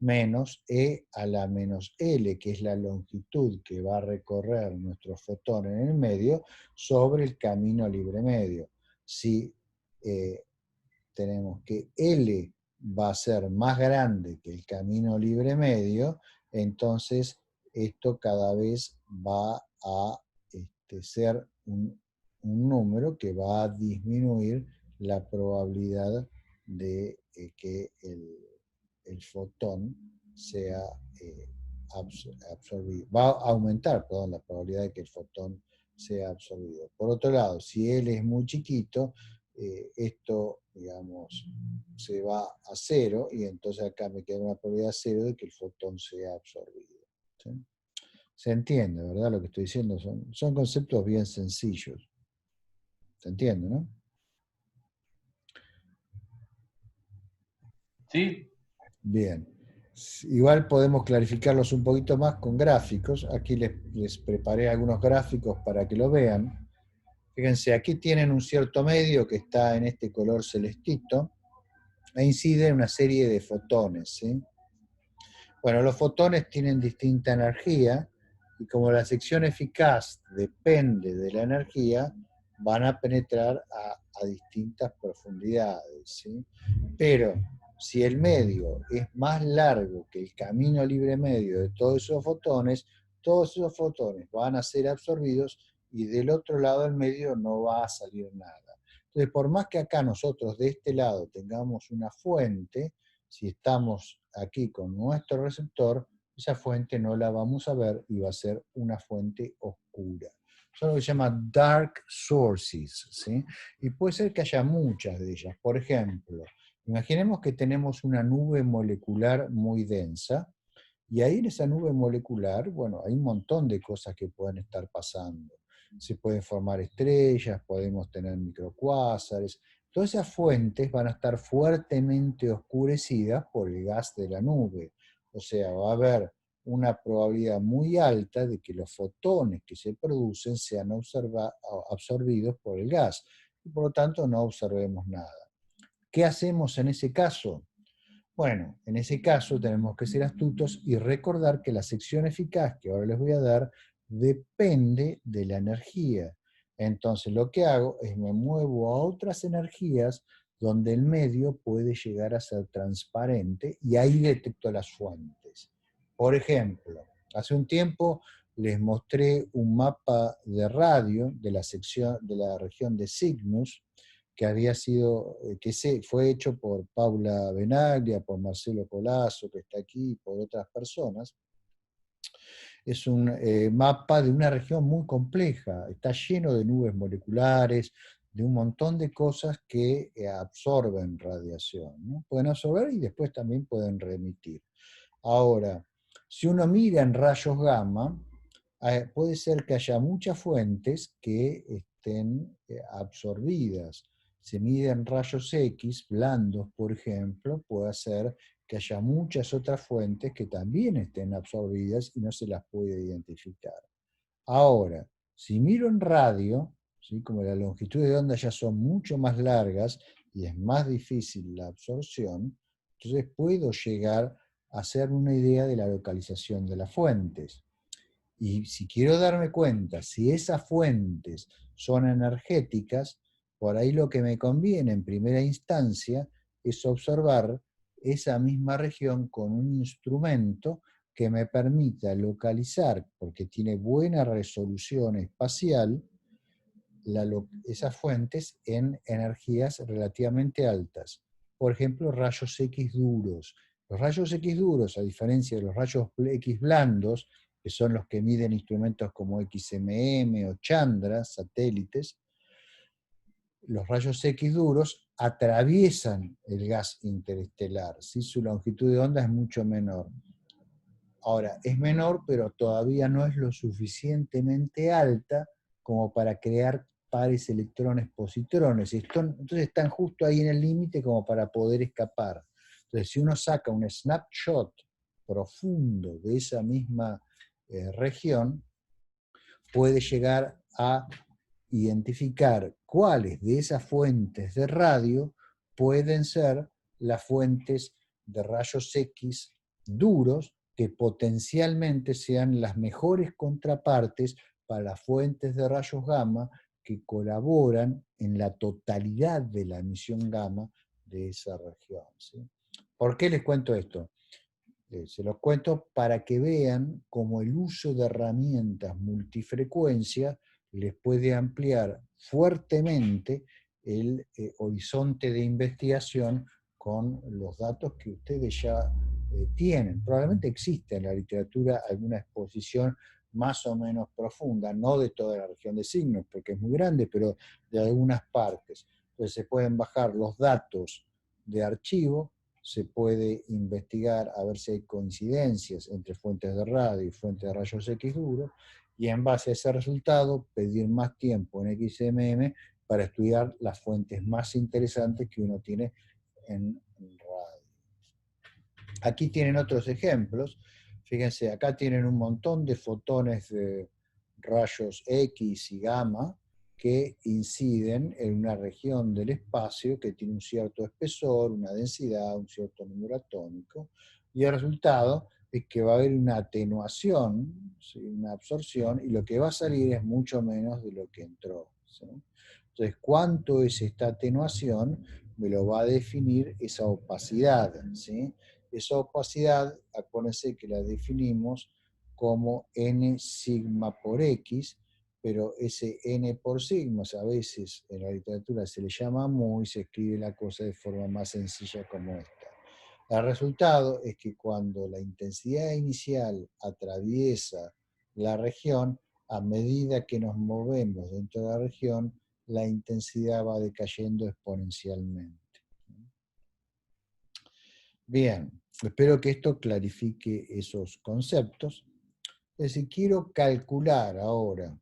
menos E a la menos L, que es la longitud que va a recorrer nuestro fotón en el medio, sobre el camino libre medio. Si tenemos que L va a ser más grande que el camino libre medio, entonces esto cada vez va a ser un número que va a disminuir la probabilidad de que el fotón sea absorbido. Va a aumentar, perdón, la probabilidad de que el fotón sea absorbido. Por otro lado, si L es muy chiquito, esto, digamos, se va a cero y entonces acá me queda una probabilidad cero de que el fotón sea absorbido, ¿sí? Se entiende, ¿verdad? Lo que estoy diciendo son conceptos bien sencillos. ¿Se entiende, no? Sí. Bien. Igual podemos clarificarlos un poquito más con gráficos. Aquí les preparé algunos gráficos para que lo vean. Fíjense, aquí tienen un cierto medio que está en este color celestito e incide en una serie de fotones, ¿sí? Bueno, los fotones tienen distinta energía y como la sección eficaz depende de la energía, van a penetrar a distintas profundidades, ¿sí? Pero si el medio es más largo que el camino libre medio de todos esos fotones van a ser absorbidos y del otro lado del medio no va a salir nada. Entonces, por más que acá nosotros de este lado tengamos una fuente, si estamos aquí con nuestro receptor, esa fuente no la vamos a ver y va a ser una fuente oscura. Eso es lo que se llama dark sources, ¿sí? Y puede ser que haya muchas de ellas. Por ejemplo, imaginemos que tenemos una nube molecular muy densa, y ahí en esa nube molecular, bueno, hay un montón de cosas que pueden estar pasando. Se pueden formar estrellas, podemos tener microcuásares. Todas esas fuentes van a estar fuertemente oscurecidas por el gas de la nube. O sea, va a haber una probabilidad muy alta de que los fotones que se producen sean absorbidos por el gas, y por lo tanto no observemos nada. ¿Qué hacemos en ese caso? Bueno, en ese caso tenemos que ser astutos y recordar que la sección eficaz que ahora les voy a dar depende de la energía. Entonces lo que hago es me muevo a otras energías donde el medio puede llegar a ser transparente y ahí detecto las fuentes. Por ejemplo, hace un tiempo les mostré un mapa de radio de la sección de la región de Cygnus, que había sido, fue hecho por Paula Benaglia, por Marcelo Colazo, que está aquí, y por otras personas. Es un mapa de una región muy compleja, está lleno de nubes moleculares, de un montón de cosas que absorben radiación, ¿no? Pueden absorber y después también pueden remitir. Ahora, si uno mira en rayos gamma, puede ser que haya muchas fuentes que estén absorbidas. Se miden rayos X blandos, por ejemplo, puede ser que haya muchas otras fuentes que también estén absorbidas y no se las puede identificar. Ahora, si miro en radio, ¿sí? Como la longitud de onda ya son mucho más largas y es más difícil la absorción, entonces puedo llegar a hacer una idea de la localización de las fuentes. Y si quiero darme cuenta si esas fuentes son energéticas, por ahí lo que me conviene en primera instancia es observar esa misma región con un instrumento que me permita localizar, porque tiene buena resolución espacial, esas fuentes en energías relativamente altas. Por ejemplo, rayos X duros. Los rayos X duros, a diferencia de los rayos X blandos, que son los que miden instrumentos como XMM o Chandra, satélites, los rayos X duros atraviesan el gas interestelar, ¿sí? Su longitud de onda es mucho menor. Ahora, es menor, pero todavía no es lo suficientemente alta como para crear pares electrones-positrones. Entonces están justo ahí en el límite como para poder escapar. Entonces, si uno saca un snapshot profundo de esa misma región, puede llegar a identificar cuáles de esas fuentes de radio pueden ser las fuentes de rayos X duros que potencialmente sean las mejores contrapartes para las fuentes de rayos gamma que colaboran en la totalidad de la emisión gamma de esa región, ¿sí? ¿Por qué les cuento esto? Se los cuento para que vean cómo el uso de herramientas multifrecuencia les puede ampliar fuertemente el horizonte de investigación con los datos que ustedes ya tienen. Probablemente existe en la literatura alguna exposición más o menos profunda, no de toda la región de signos, porque es muy grande, pero de algunas partes. Entonces se pueden bajar los datos de archivo, se puede investigar a ver si hay coincidencias entre fuentes de radio y fuentes de rayos X duros, y en base a ese resultado pedir más tiempo en XMM para estudiar las fuentes más interesantes que uno tiene en radio. Aquí tienen otros ejemplos. Fíjense, acá tienen un montón de fotones de rayos X y gamma que inciden en una región del espacio que tiene un cierto espesor, una densidad, un cierto número atómico, y el resultado es que va a haber una atenuación, ¿sí? Una absorción, y lo que va a salir es mucho menos de lo que entró, ¿sí? Entonces, ¿cuánto es esta atenuación? Me lo va a definir esa opacidad, ¿sí? Esa opacidad, acuérdense que la definimos como n sigma por x, pero ese n por sigma a veces en la literatura se le llama mu y se escribe la cosa de forma más sencilla como esta. El resultado es que cuando la intensidad inicial atraviesa la región, a medida que nos movemos dentro de la región, la intensidad va decayendo exponencialmente. Bien, espero que esto clarifique esos conceptos. Si quiero calcular ahora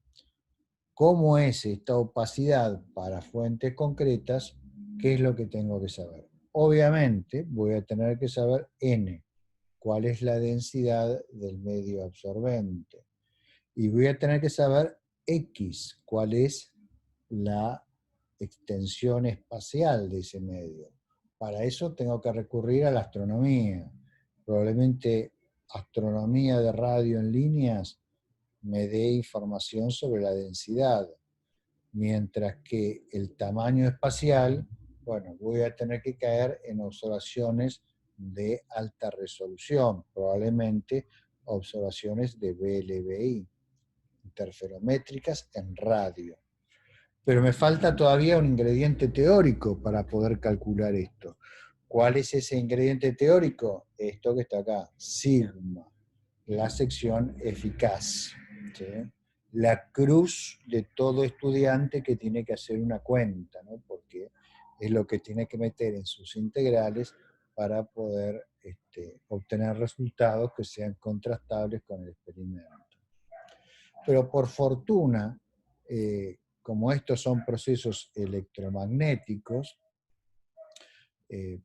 cómo es esta opacidad para fuentes concretas, ¿qué es lo que tengo que saber? Obviamente voy a tener que saber n. cuál es la densidad del medio absorbente. Y voy a tener que saber X, cuál es la extensión espacial de ese medio. Para eso tengo que recurrir a la astronomía. Probablemente astronomía de radio en líneas me dé información sobre la densidad, mientras que el tamaño espacial, bueno, voy a tener que caer en observaciones de alta resolución, probablemente observaciones de VLBI, interferométricas en radio. Pero me falta todavía un ingrediente teórico para poder calcular esto. ¿Cuál es ese ingrediente teórico? Esto que está acá, sigma, la sección eficaz. ¿Sí? La cruz de todo estudiante que tiene que hacer una cuenta, ¿no? Porque es lo que tiene que meter en sus integrales para poder obtener resultados que sean contrastables con el experimento. Pero por fortuna, como estos son procesos electromagnéticos,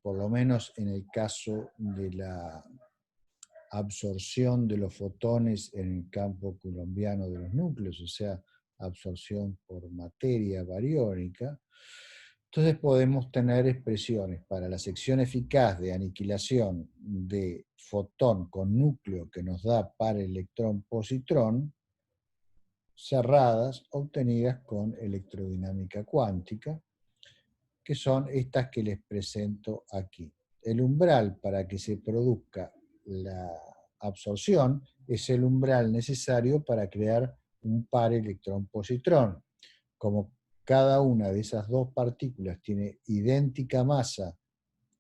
por lo menos en el caso de la absorción de los fotones en el campo coulombiano de los núcleos, o sea, absorción por materia bariónica, entonces podemos tener expresiones para la sección eficaz de aniquilación de fotón con núcleo que nos da par electrón-positrón, cerradas, obtenidas con electrodinámica cuántica, que son estas que les presento aquí. El umbral para que se produzca la absorción es el umbral necesario para crear un par electrón-positrón. Como cada una de esas dos partículas tiene idéntica masa,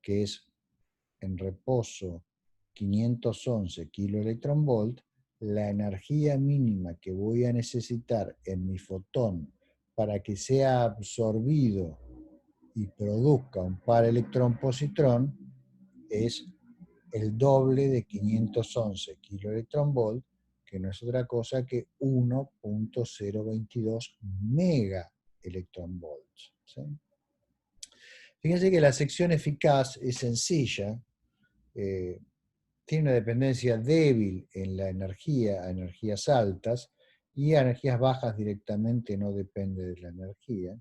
que es en reposo 511 kiloelectronvolt, la energía mínima que voy a necesitar en mi fotón para que sea absorbido y produzca un par electrón-positrón es el doble de 511 kiloelectronvolt, que no es otra cosa que 1.022 megaelectronvolts. ¿Sí? Fíjense que la sección eficaz es sencilla, tiene una dependencia débil en la energía a energías altas, y a energías bajas directamente no depende de la energía.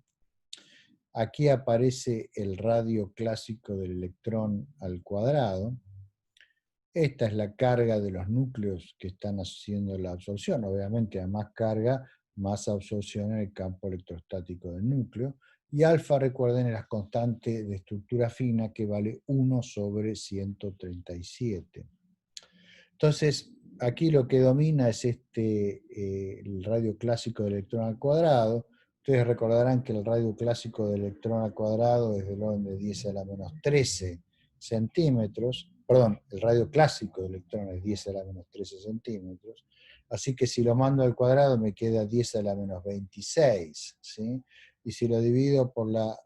Aquí aparece el radio clásico del electrón al cuadrado. Esta es la carga de los núcleos que están haciendo la absorción. Obviamente, a más carga, más absorción en el campo electrostático del núcleo. Y alfa, recuerden, es la constante de estructura fina que vale 1 sobre 137. Entonces, aquí lo que domina es el radio clásico del electrón al cuadrado. Ustedes recordarán que el radio clásico del electrón al cuadrado es del orden de 10 a la menos 13 centímetros. Perdón, el radio clásico del electrón es 10 a la menos 13 centímetros. Así que si lo mando al cuadrado me queda 10 a la menos 26. ¿Sí? Y si lo divido por la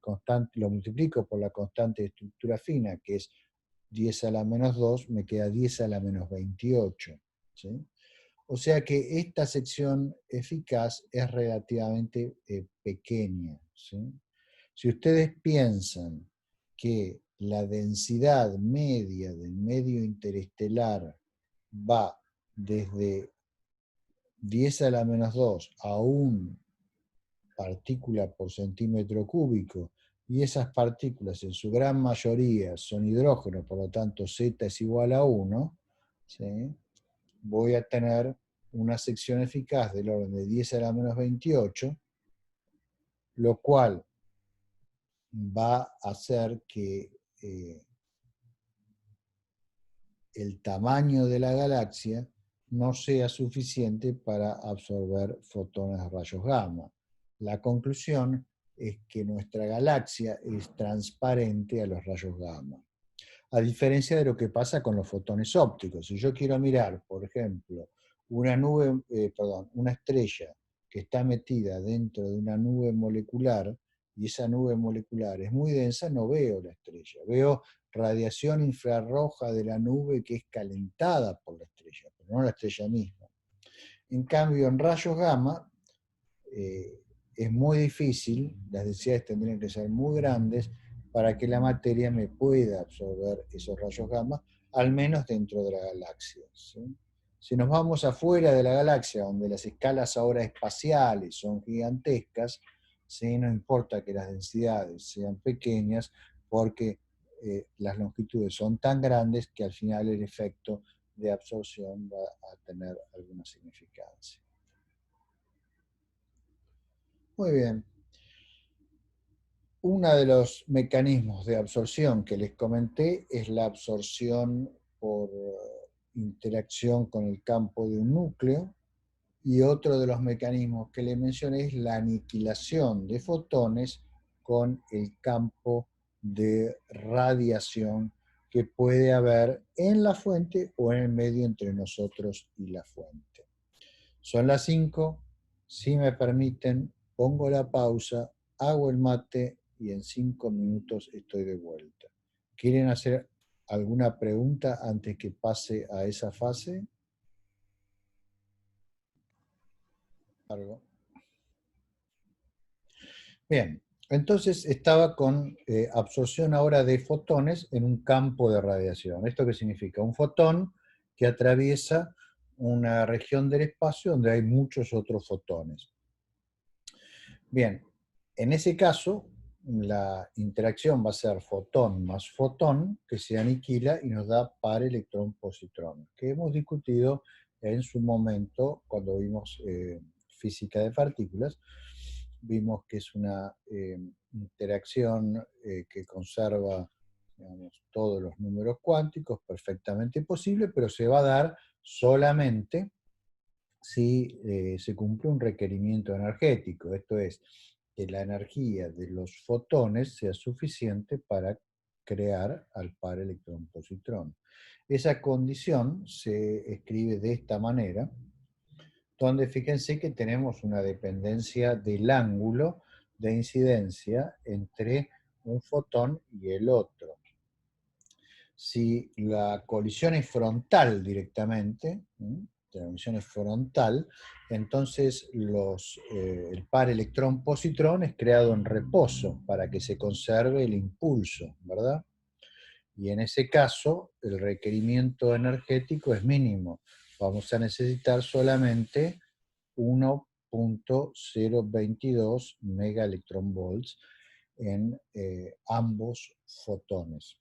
constante, lo multiplico por la constante de estructura fina, que es 10 a la menos 2, me queda 10 a la menos 28. ¿Sí? O sea que esta sección eficaz es relativamente pequeña. ¿Sí? Si ustedes piensan que la densidad media del medio interestelar va desde 10 a la menos 2 a 1 partícula por centímetro cúbico, y esas partículas en su gran mayoría son hidrógeno, por lo tanto Z es igual a 1, ¿sí? Voy a tener una sección eficaz del orden de 10 a la menos 28, lo cual va a hacer que el tamaño de la galaxia no sea suficiente para absorber fotones de rayos gamma. La conclusión es que nuestra galaxia es transparente a los rayos gamma. A diferencia de lo que pasa con los fotones ópticos. Si yo quiero mirar, por ejemplo, una estrella que está metida dentro de una nube molecular, y esa nube molecular es muy densa, no veo la estrella. Veo radiación infrarroja de la nube que es calentada por la estrella, pero no la estrella misma. En cambio, en rayos gamma es muy difícil, las densidades tendrían que ser muy grandes para que la materia me pueda absorber esos rayos gamma, al menos dentro de la galaxia, ¿sí? Si nos vamos afuera de la galaxia, donde las escalas ahora espaciales son gigantescas, ¿sí? No importa que las densidades sean pequeñas, porque las longitudes son tan grandes que al final el efecto de absorción va a tener alguna significancia. Muy bien. Uno de los mecanismos de absorción que les comenté es la absorción por interacción con el campo de un núcleo, y otro de los mecanismos que les mencioné es la aniquilación de fotones con el campo de radiación que puede haber en la fuente o en el medio entre nosotros y la fuente. Son las 5, si me permiten, pongo la pausa, hago el mate y en 5 minutos estoy de vuelta. ¿Quieren hacer alguna pregunta antes que pase a esa fase? Algo. Bien, entonces estaba con absorción ahora de fotones en un campo de radiación. ¿Esto qué significa? Un fotón que atraviesa una región del espacio donde hay muchos otros fotones. Bien, en ese caso, la interacción va a ser fotón más fotón, que se aniquila y nos da par electrón-positrón, que hemos discutido en su momento cuando vimos física de partículas. Vimos que es una interacción que conserva, digamos, todos los números cuánticos, perfectamente posible, pero se va a dar solamente si se cumple un requerimiento energético, esto es, que la energía de los fotones sea suficiente para crear al par electrón-positrón. Esa condición se escribe de esta manera, donde fíjense que tenemos una dependencia del ángulo de incidencia entre un fotón y el otro. Si la colisión es frontal directamente, la colisión es frontal, entonces el par electrón-positrón es creado en reposo para que se conserve el impulso, ¿verdad? Y en ese caso, el requerimiento energético es mínimo. Vamos a necesitar solamente 1.022 megaelectronvolts en ambos fotones.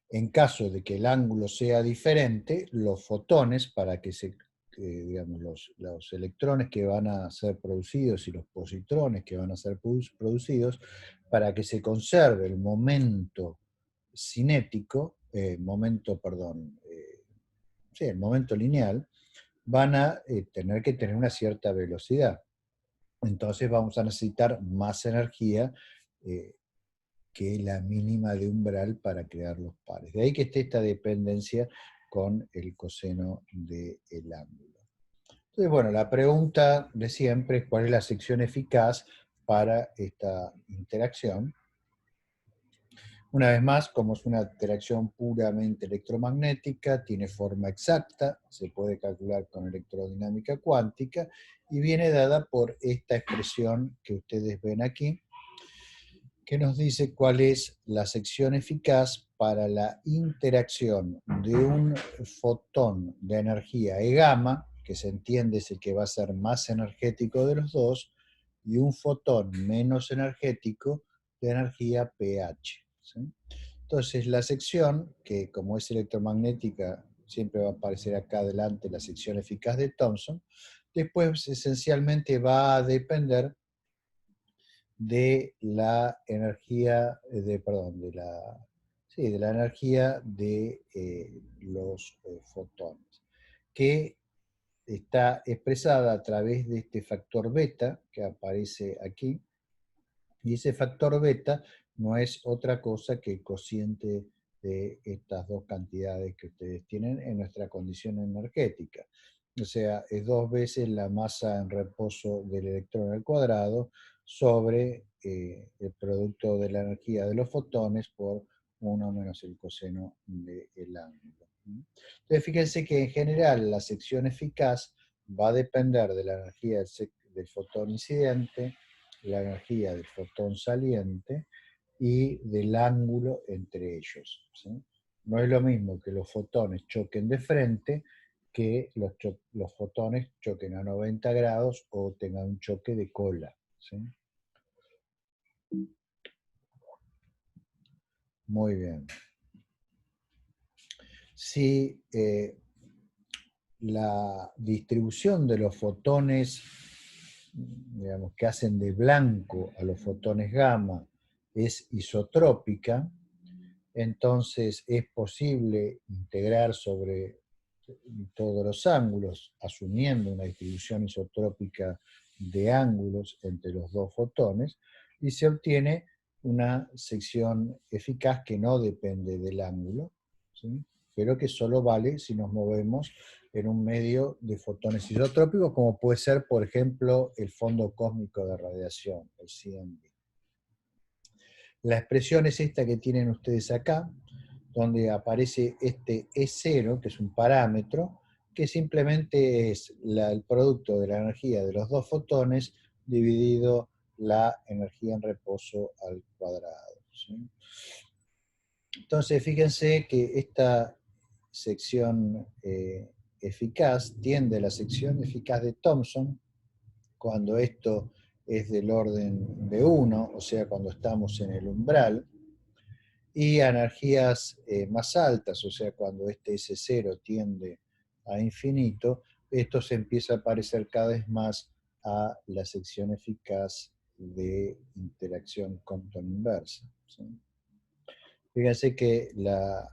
En caso de que el ángulo sea diferente, los fotones, para que digamos, los electrones que van a ser producidos y los positrones que van a ser producidos, para que se conserve el momento cinético, el momento lineal, van a tener que tener una cierta velocidad. Entonces vamos a necesitar más energía que la mínima de umbral para crear los pares. De ahí que esté esta dependencia con el coseno del ángulo. Entonces, bueno, la pregunta de siempre es cuál es la sección eficaz para esta interacción. Una vez más, como es una interacción puramente electromagnética, tiene forma exacta, se puede calcular con electrodinámica cuántica y viene dada por esta expresión que ustedes ven aquí, que nos dice cuál es la sección eficaz para la interacción de un fotón de energía E gamma, que se entiende es el que va a ser más energético de los dos, y un fotón menos energético de energía pH. ¿Sí? Entonces la sección, que como es electromagnética, siempre va a aparecer acá adelante la sección eficaz de Thomson, después esencialmente va a depender de la energía, de la energía de los fotones, que está expresada a través de este factor beta que aparece aquí, y ese factor beta no es otra cosa que el cociente de estas dos cantidades que ustedes tienen en nuestra condición energética. O sea, es 2 veces la masa en reposo del electrón al cuadrado sobre el producto de la energía de los fotones por 1 menos el coseno del ángulo. Entonces, fíjense que en general la sección eficaz va a depender de la energía del fotón incidente, la energía del fotón saliente y del ángulo entre ellos. ¿Sí? no es lo mismo que los fotones choquen de frente que los fotones choquen a 90 grados o tengan un choque de cola, ¿sí? Muy bien. Si la distribución de los fotones, digamos, que hacen de blanco a los fotones gamma es isotrópica, entonces es posible integrar sobre todos los ángulos, asumiendo una distribución isotrópica de ángulos entre los dos fotones, y se obtiene una sección eficaz que no depende del ángulo, ¿sí? Pero que solo vale si nos movemos en un medio de fotones isotrópicos, como puede ser, por ejemplo, el fondo cósmico de radiación, el CMB. La expresión es esta que tienen ustedes acá, donde aparece este E0, que es un parámetro, que simplemente es el producto de la energía de los dos fotones dividido la energía en reposo al cuadrado, ¿sí? Entonces, fíjense que esta sección eficaz tiende a la sección eficaz de Thomson cuando esto es del orden de 1, o sea, cuando estamos en el umbral, y a energías más altas, o sea, cuando este S0 tiende a infinito, esto se empieza a parecer cada vez más a la sección eficaz de interacción Compton inversa, ¿sí? Fíjense que la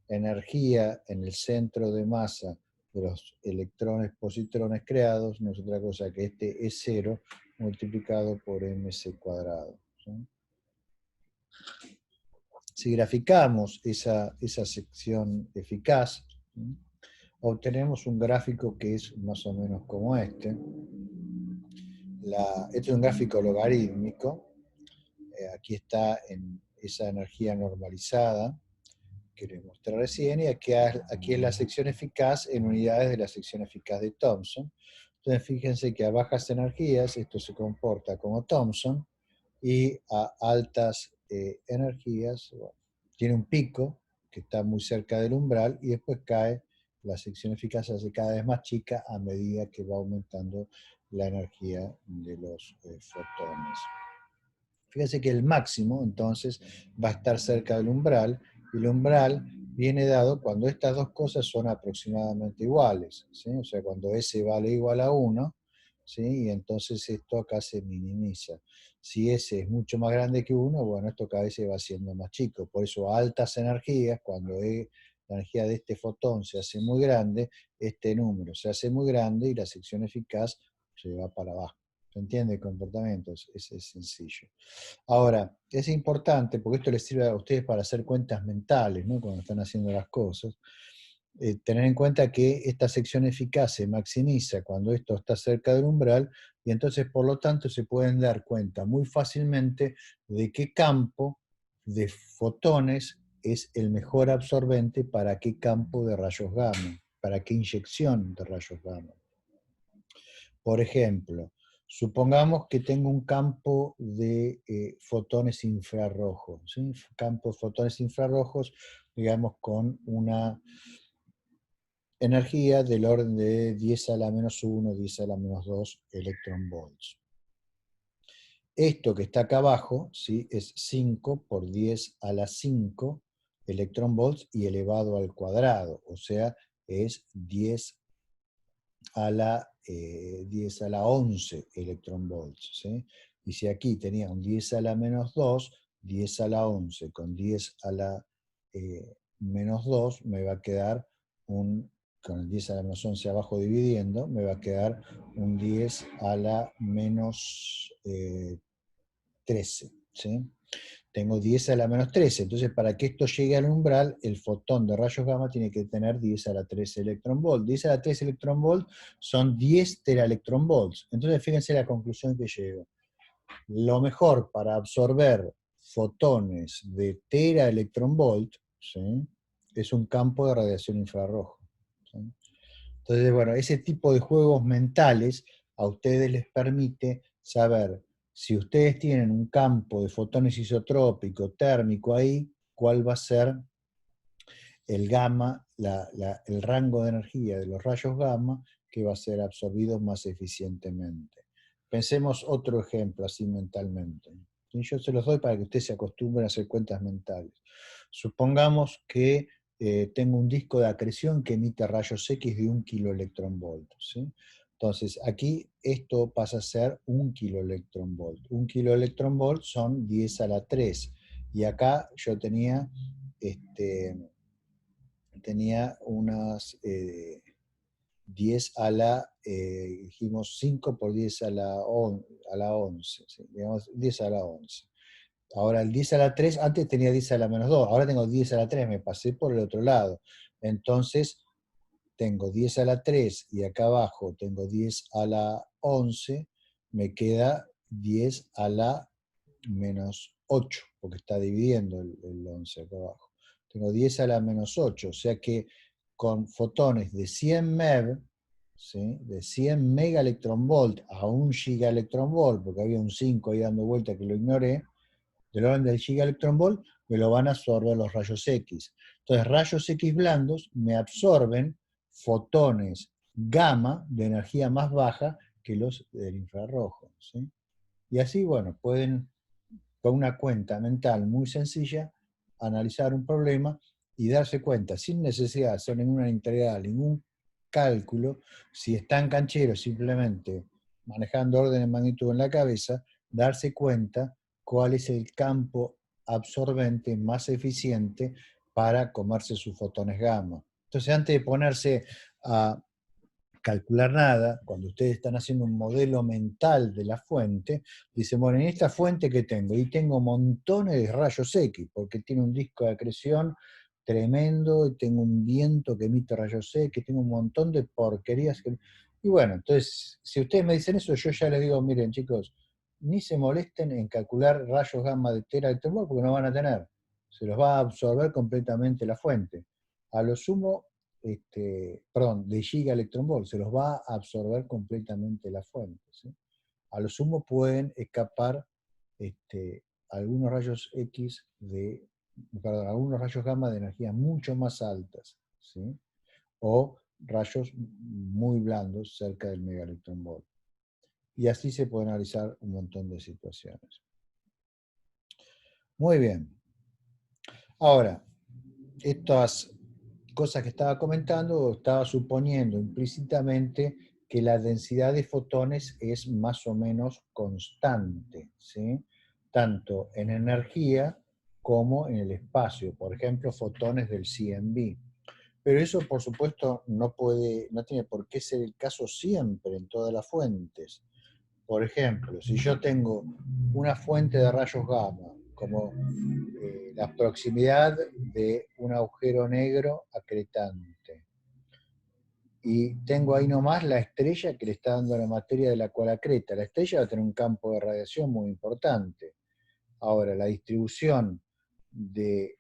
energía en el centro de masa de los electrones positrones creados no es otra cosa que este E0 multiplicado por mc cuadrado, ¿sí? Si graficamos esa sección eficaz, ¿sí?, obtenemos un gráfico que es más o menos como este. Este es un gráfico logarítmico. Aquí está en esa energía normalizada que les mostré recién, y aquí es la sección eficaz en unidades de la sección eficaz de Thomson. Entonces fíjense que a bajas energías esto se comporta como Thomson, y a altas energías, bueno, tiene un pico que está muy cerca del umbral y después cae, la sección eficaz se hace cada vez más chica a medida que va aumentando la energía de los fotones. Fíjense que el máximo entonces va a estar cerca del umbral, y el umbral viene dado cuando estas dos cosas son aproximadamente iguales, ¿sí? O sea, cuando S vale igual a 1, ¿sí?, y entonces esto acá se minimiza. Si S es mucho más grande que 1, bueno, esto cada vez se va haciendo más chico. Por eso a altas energías, cuando la energía de este fotón se hace muy grande, este número se hace muy grande y la sección eficaz se va para abajo. ¿Se entiende el comportamiento? Es sencillo. Ahora, es importante, porque esto les sirve a ustedes para hacer cuentas mentales, ¿no?, cuando están haciendo las cosas, tener en cuenta que esta sección eficaz se maximiza cuando esto está cerca del umbral, y entonces, por lo tanto, se pueden dar cuenta muy fácilmente de qué campo de fotones es el mejor absorbente para qué campo de rayos gamma, para qué inyección de rayos gamma. Por ejemplo, supongamos que tengo un campo de fotones infrarrojos, ¿sí? Campo de fotones infrarrojos, digamos, con una energía del orden de 10 a la menos 1, 10 a la menos 2 electron volts. Esto que está acá abajo, ¿sí?, es 5 por 10 a la 5 electron volts y elevado al cuadrado, o sea, es 10 a la 11 electron volts, ¿sí? Y si aquí tenía un 10 a la menos 2, 10 a la 11 con 10 a la menos 2, me va a quedar con el 10 a la menos 11 abajo dividiendo, me va a quedar un 10 a la menos 13, ¿sí? Tengo 10 a la menos 13, entonces para que esto llegue al umbral, el fotón de rayos gamma tiene que tener 10 a la 13 electron volt. 10 a la 13 electron volt son 10 teraelectron volts. Entonces fíjense la conclusión que llego. Lo mejor para absorber fotones de teraelectron volt, ¿sí?, es un campo de radiación infrarrojo, ¿sí? Entonces, bueno, ese tipo de juegos mentales a ustedes les permite saber, si ustedes tienen un campo de fotones isotrópico, térmico ahí, cuál va a ser el gamma, el rango de energía de los rayos gamma que va a ser absorbido más eficientemente. Pensemos otro ejemplo así mentalmente. Y yo se los doy para que ustedes se acostumbren a hacer cuentas mentales. Supongamos que tengo un disco de acreción que emite rayos X de 1 kiloelectronvolt, ¿sí? Entonces, aquí esto pasa a ser 1 kiloelectronvolt. 1 kiloelectronvolt son 10 a la 3. Y acá yo tenía unas 10 a la, dijimos 5 por 10 a la 11, ¿sí? Digamos 10 a la 11. Ahora el 10 a la 3, antes tenía 10 a la menos 2, ahora tengo 10 a la 3, me pasé por el otro lado. Entonces tengo 10 a la 3 y acá abajo tengo 10 a la 11, me queda 10 a la menos 8, porque está dividiendo el 11 acá abajo. Tengo 10 a la menos 8, o sea que con fotones de 100 MeV, ¿sí? De 100 megaelectronvolt a 1 gigaelectronvolt, porque había un 5 ahí dando vuelta que lo ignoré, del orden del gigaelectronvolt, me lo van a absorber los rayos X. Entonces, rayos X blandos me absorben fotones gamma de energía más baja que los del infrarrojo, ¿sí? Y así, bueno, pueden, con una cuenta mental muy sencilla, analizar un problema y darse cuenta, sin necesidad de hacer ninguna integral, ningún cálculo, si están cancheros simplemente manejando orden de magnitud en la cabeza, darse cuenta cuál es el campo absorbente más eficiente para comerse sus fotones gamma. Entonces, antes de ponerse a calcular nada, cuando ustedes están haciendo un modelo mental de la fuente, dicen, bueno, en esta fuente que tengo, y tengo montones de rayos X, porque tiene un disco de acreción tremendo, y tengo un viento que emite rayos X, tengo un montón de porquerías. Y bueno, entonces, si ustedes me dicen eso, yo ya les digo, miren chicos, ni se molesten en calcular rayos gamma de tera de temor, porque no van a tener. Se los va a absorber completamente la fuente. A lo sumo, perdón, de gigaelectronvolt, se los va a absorber completamente la fuente, ¿sí? A lo sumo pueden escapar algunos rayos X perdón, algunos rayos gamma de energías mucho más altas, ¿sí? O rayos muy blandos cerca del megaelectronvolt. Y así se puede analizar un montón de situaciones. Muy bien. Ahora, estas cosas que estaba comentando, estaba suponiendo implícitamente que la densidad de fotones es más o menos constante, ¿sí? Tanto en energía como en el espacio, por ejemplo, fotones del CMB. Pero eso, por supuesto, no tiene por qué ser el caso siempre en todas las fuentes. Por ejemplo, si yo tengo una fuente de rayos gamma, como la proximidad de un agujero negro acretante, y tengo ahí nomás la estrella que le está dando la materia de la cual acreta. La estrella va a tener un campo de radiación muy importante. Ahora, la distribución de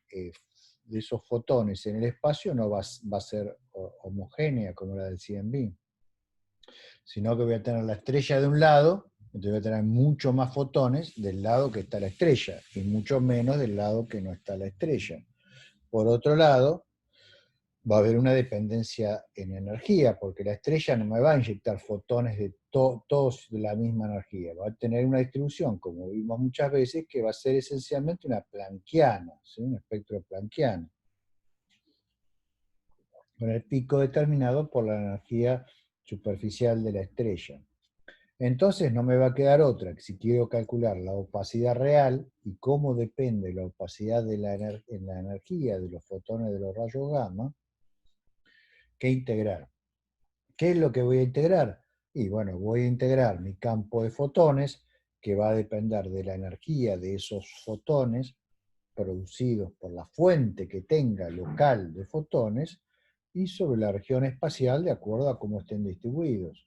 esos fotones en el espacio no va a ser homogénea como la del CMB, sino que voy a tener la estrella de un lado, entonces voy a tener mucho más fotones del lado que está la estrella y mucho menos del lado que no está la estrella. Por otro lado, va a haber una dependencia en energía, porque la estrella no me va a inyectar fotones de todos de la misma energía, va a tener una distribución, como vimos muchas veces, que va a ser esencialmente una planckiana, ¿sí? Un espectro planckiano, con el pico determinado por la energía superficial de la estrella. Entonces no me va a quedar otra, que si quiero calcular la opacidad real y cómo depende la opacidad de en la energía de los fotones de los rayos gamma, que integrar. ¿Qué es lo que voy a integrar? Y bueno, voy a integrar mi campo de fotones, que va a depender de la energía de esos fotones producidos por la fuente que tenga local de fotones, y sobre la región espacial de acuerdo a cómo estén distribuidos.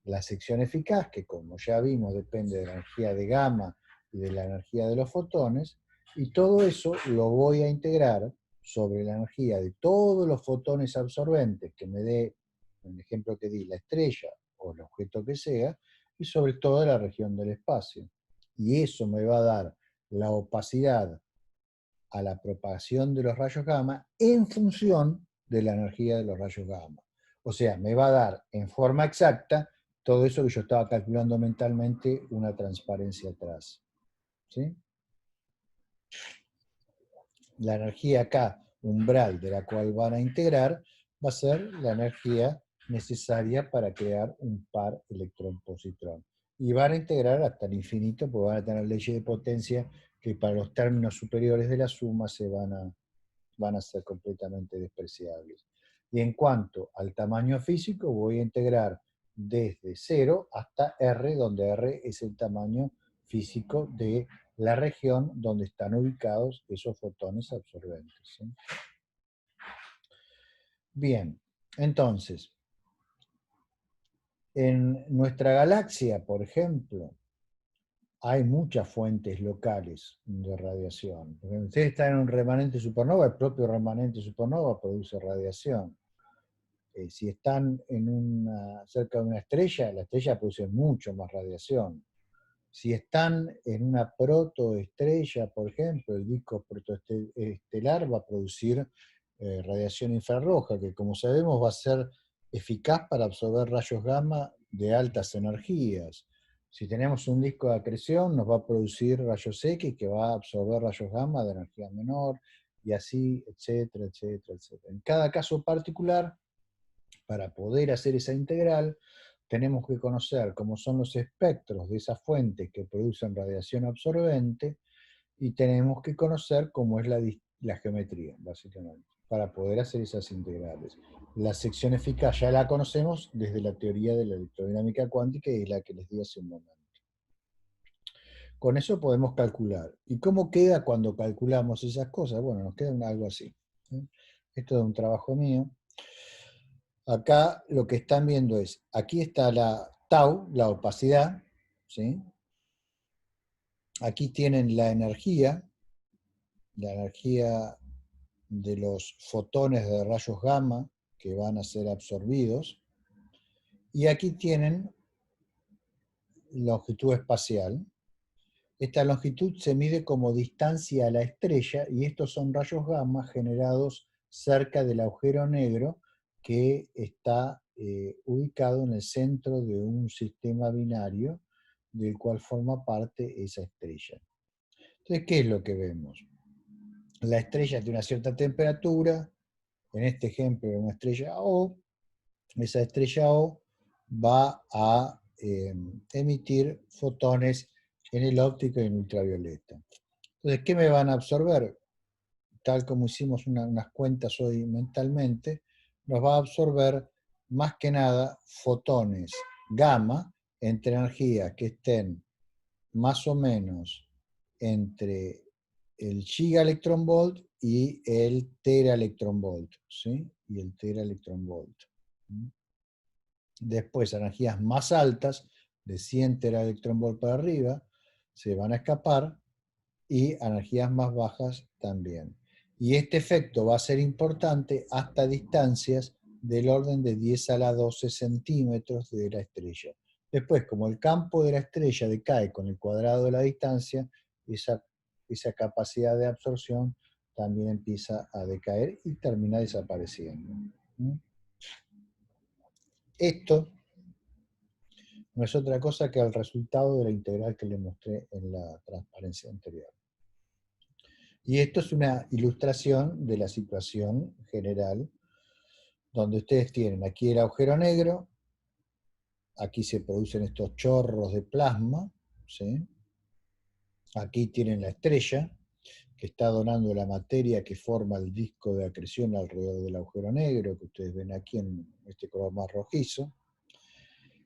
La sección eficaz, que como ya vimos depende de la energía de gamma y de la energía de los fotones, y todo eso lo voy a integrar sobre la energía de todos los fotones absorbentes que me dé, en el ejemplo que di, la estrella o el objeto que sea, y sobre toda la región del espacio. Y eso me va a dar la opacidad a la propagación de los rayos gamma en función de la energía de los rayos gamma. O sea, me va a dar en forma exacta todo eso que yo estaba calculando mentalmente una transparencia atrás. ¿Sí? La energía acá, umbral, de la cual van a integrar, va a ser la energía necesaria para crear un par electrón-positrón. Y van a integrar hasta el infinito, porque van a tener leyes de potencia que para los términos superiores de la suma van a ser completamente despreciables. Y en cuanto al tamaño físico, voy a integrar desde 0 hasta R, donde R es el tamaño físico de la región donde están ubicados esos fotones absorbentes. ¿Sí? Bien, entonces, en nuestra galaxia, por ejemplo, hay muchas fuentes locales de radiación. Ustedes están en un remanente supernova, el propio remanente supernova produce radiación. Si están cerca de una estrella, la estrella produce mucho más radiación. Si están en una protoestrella, por ejemplo, el disco protoestelar va a producir radiación infrarroja, que como sabemos va a ser eficaz para absorber rayos gamma de altas energías. Si tenemos un disco de acreción, nos va a producir rayos X que va a absorber rayos gamma de energía menor, y así, etcétera, etcétera, etcétera. En cada caso particular, para poder hacer esa integral, tenemos que conocer cómo son los espectros de esas fuentes que producen radiación absorbente y tenemos que conocer cómo es la geometría, básicamente, para poder hacer esas integrales. La sección eficaz ya la conocemos desde la teoría de la electrodinámica cuántica y la que les di hace un momento. Con eso podemos calcular. ¿Y cómo queda cuando calculamos esas cosas? Bueno, nos queda algo así. Esto es un trabajo mío. Acá lo que están viendo es, aquí está la tau, la opacidad, ¿sí? Aquí tienen la energía de los fotones de rayos gamma que van a ser absorbidos, y aquí tienen longitud espacial. Esta longitud se mide como distancia a la estrella, y estos son rayos gamma generados cerca del agujero negro que está ubicado en el centro de un sistema binario del cual forma parte esa estrella. Entonces, ¿qué es lo que vemos? La estrella tiene una cierta temperatura, en este ejemplo una estrella O, esa estrella O va a emitir fotones en el óptico y en ultravioleta. Entonces, ¿qué me van a absorber? Tal como hicimos unas cuentas hoy mentalmente, nos va a absorber más que nada fotones gamma entre energías que estén más o menos entre el gigaelectronvolt y el teraelectronvolt, ¿sí? Y el teraelectronvolt. Después, energías más altas, de 100 teraelectronvolt para arriba, se van a escapar, y energías más bajas también. Y este efecto va a ser importante hasta distancias del orden de 10 a la 12 centímetros de la estrella. Después, como el campo de la estrella decae con el cuadrado de la distancia, esa capacidad de absorción también empieza a decaer y termina desapareciendo. Esto no es otra cosa que el resultado de la integral que les mostré en la transparencia anterior. Y esto es una ilustración de la situación general, donde ustedes tienen aquí el agujero negro, aquí se producen estos chorros de plasma, ¿sí? Aquí tienen la estrella, que está donando la materia que forma el disco de acreción alrededor del agujero negro, que ustedes ven aquí en este color más rojizo,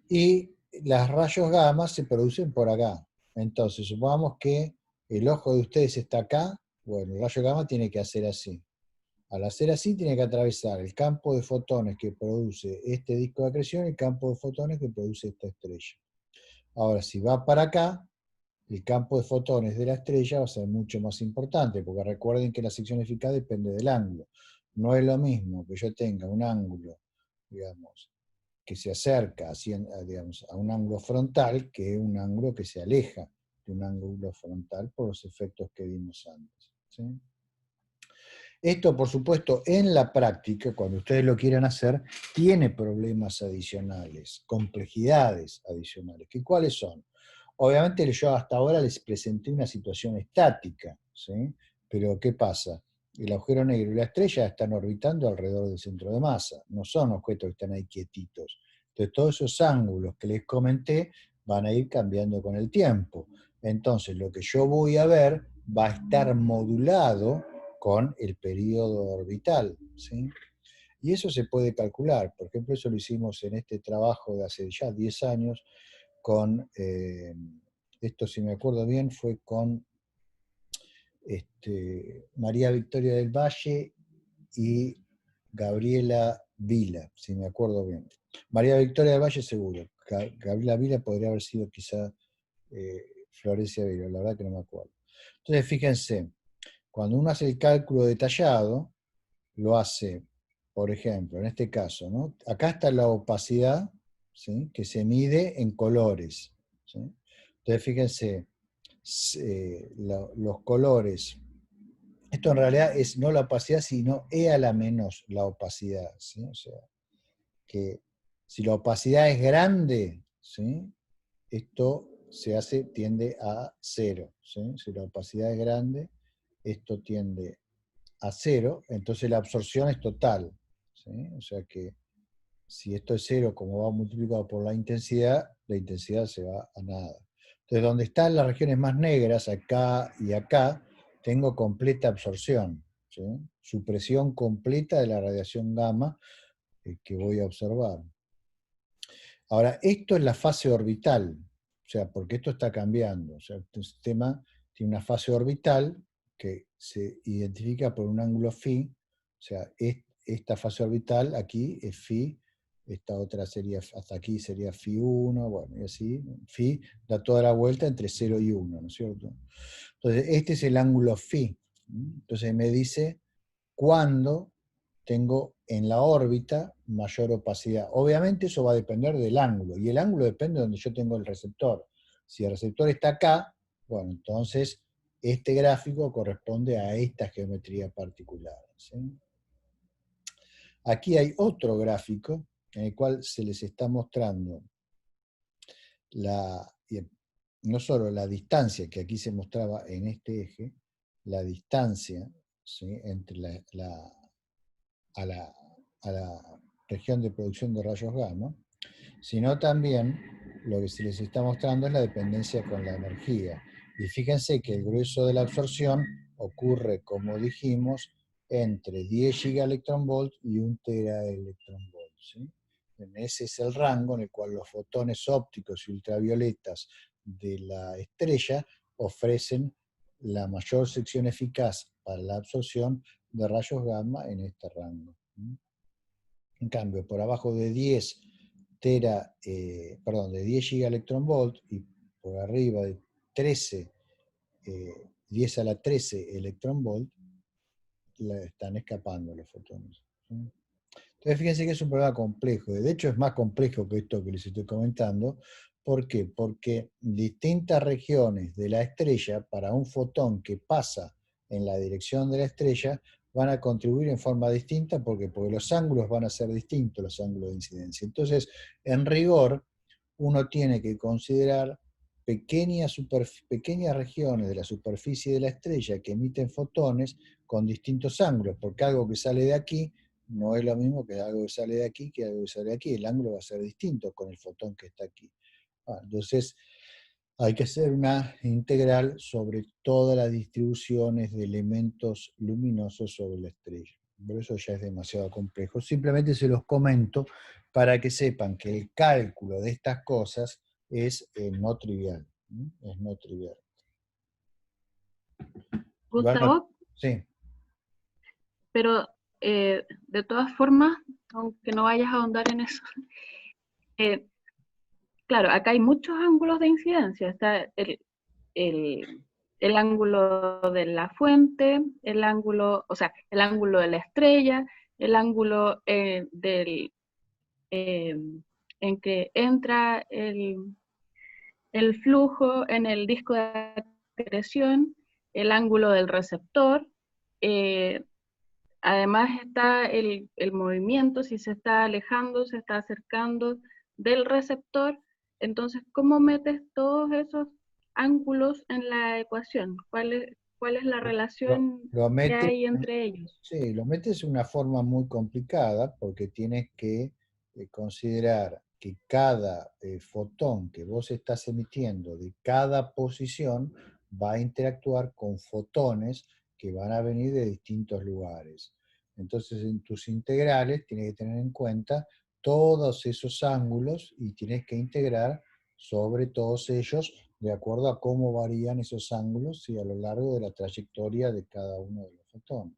y los rayos gamma se producen por acá. Entonces, supongamos que el ojo de ustedes está acá, bueno, el rayo gamma tiene que hacer así. Al hacer así, tiene que atravesar el campo de fotones que produce este disco de acreción y el campo de fotones que produce esta estrella. Ahora, si va para acá, el campo de fotones de la estrella va a ser mucho más importante, porque recuerden que la sección eficaz depende del ángulo. No es lo mismo que yo tenga un ángulo, digamos, que se acerca digamos, a un ángulo frontal, que un ángulo que se aleja de un ángulo frontal por los efectos que vimos antes. ¿Sí? Esto, por supuesto, en la práctica, cuando ustedes lo quieran hacer, tiene problemas adicionales, complejidades adicionales. ¿Qué cuáles son? Obviamente yo hasta ahora les presenté una situación estática, ¿sí? Pero ¿qué pasa? El agujero negro y la estrella están orbitando alrededor del centro de masa, no son objetos que están ahí quietitos. Entonces todos esos ángulos que les comenté van a ir cambiando con el tiempo. Entonces lo que yo voy a ver va a estar modulado con el periodo orbital, ¿sí? Y eso se puede calcular. Por ejemplo, eso lo hicimos en este trabajo de hace ya 10 años con, esto si me acuerdo bien, fue con María Victoria del Valle y Gabriela Vila, si me acuerdo bien. María Victoria del Valle seguro. Gabriela Vila podría haber sido quizá Florencia Vila, la verdad que no me acuerdo. Entonces, fíjense, cuando uno hace el cálculo detallado, lo hace, por ejemplo, en este caso, ¿no? Acá está la opacidad, ¿sí? Que se mide en colores, ¿sí? Entonces, fíjense, los colores, esto en realidad es no la opacidad, sino E a la menos la opacidad, ¿sí? O sea, que si la opacidad es grande, ¿sí? Esto tiende a cero, ¿sí? Si la opacidad es grande, esto tiende a cero, entonces la absorción es total, ¿sí? O sea que si esto es cero, como va multiplicado por la intensidad se va a nada. Entonces, donde están las regiones más negras, acá y acá, tengo completa absorción, ¿sí? Supresión completa de la radiación gamma que voy a observar. Ahora, esto es la fase orbital, o sea, porque esto está cambiando. O sea, el sistema tiene una fase orbital que se identifica por un ángulo phi, o sea, esta fase orbital aquí es phi, esta otra sería, hasta aquí sería phi 1, bueno, y así, phi da toda la vuelta entre 0 y 1, ¿no es cierto? Entonces, este es el ángulo phi. Entonces me dice cuándo tengo en la órbita mayor opacidad. Obviamente eso va a depender del ángulo, y el ángulo depende de donde yo tengo el receptor. Si el receptor está acá, bueno, entonces este gráfico corresponde a esta geometría particular, ¿sí? Aquí hay otro gráfico en el cual se les está mostrando no solo la distancia que aquí se mostraba en este eje, la distancia, ¿sí? Entre a, la, a la región de producción de rayos gamma, sino también lo que se les está mostrando es la dependencia con la energía. Y fíjense que el grueso de la absorción ocurre, como dijimos, entre 10 gigaelectronvolt y 1 teraelectronvolt, ¿sí? Ese es el rango en el cual los fotones ópticos y ultravioletas de la estrella ofrecen la mayor sección eficaz para la absorción de rayos gamma en este rango. En cambio, por abajo de 10 de 10 gigaelectronvolt y por arriba de 13, 10 a la 13 electronvolt, están escapando los fotones, ¿sí? Entonces fíjense que es un problema complejo, de hecho es más complejo que esto que les estoy comentando. ¿Por qué? Porque distintas regiones de la estrella, para un fotón que pasa en la dirección de la estrella, van a contribuir en forma distinta, porque los ángulos van a ser distintos, los ángulos de incidencia. Entonces, en rigor, uno tiene que considerar pequeñas regiones de la superficie de la estrella que emiten fotones con distintos ángulos, porque algo que sale de aquí no es lo mismo que algo que sale de aquí que algo que sale de aquí. El ángulo va a ser distinto con el fotón que está aquí. Entonces, hay que hacer una integral sobre todas las distribuciones de elementos luminosos sobre la estrella. Pero eso ya es demasiado complejo. Simplemente se los comento para que sepan que el cálculo de estas cosas es no trivial. Es no trivial. Igual Gustavo, sí. pero de todas formas, aunque no vayas a ahondar en eso, eh, claro, acá hay muchos ángulos de incidencia. Está el, el ángulo de la fuente, el ángulo, o sea, el ángulo de la estrella, el ángulo eh, en que entra el flujo en el disco de acreción, el ángulo del receptor, eh, además está el movimiento, si se está alejando, se está acercando del receptor. Entonces, ¿cómo metes todos esos ángulos en la ecuación? Cuál es la Lo, relación lo que metes, hay entre ellos? sí, lo metes de una forma muy complicada porque tienes que considerar que cada fotón que vos estás emitiendo de cada posición va a interactuar con fotones que van a venir de distintos lugares. Entonces, en tus integrales tienes que tener en cuenta todos esos ángulos y tienes que integrar sobre todos ellos de acuerdo a cómo varían esos ángulos y a lo largo de la trayectoria de cada uno de los fotones.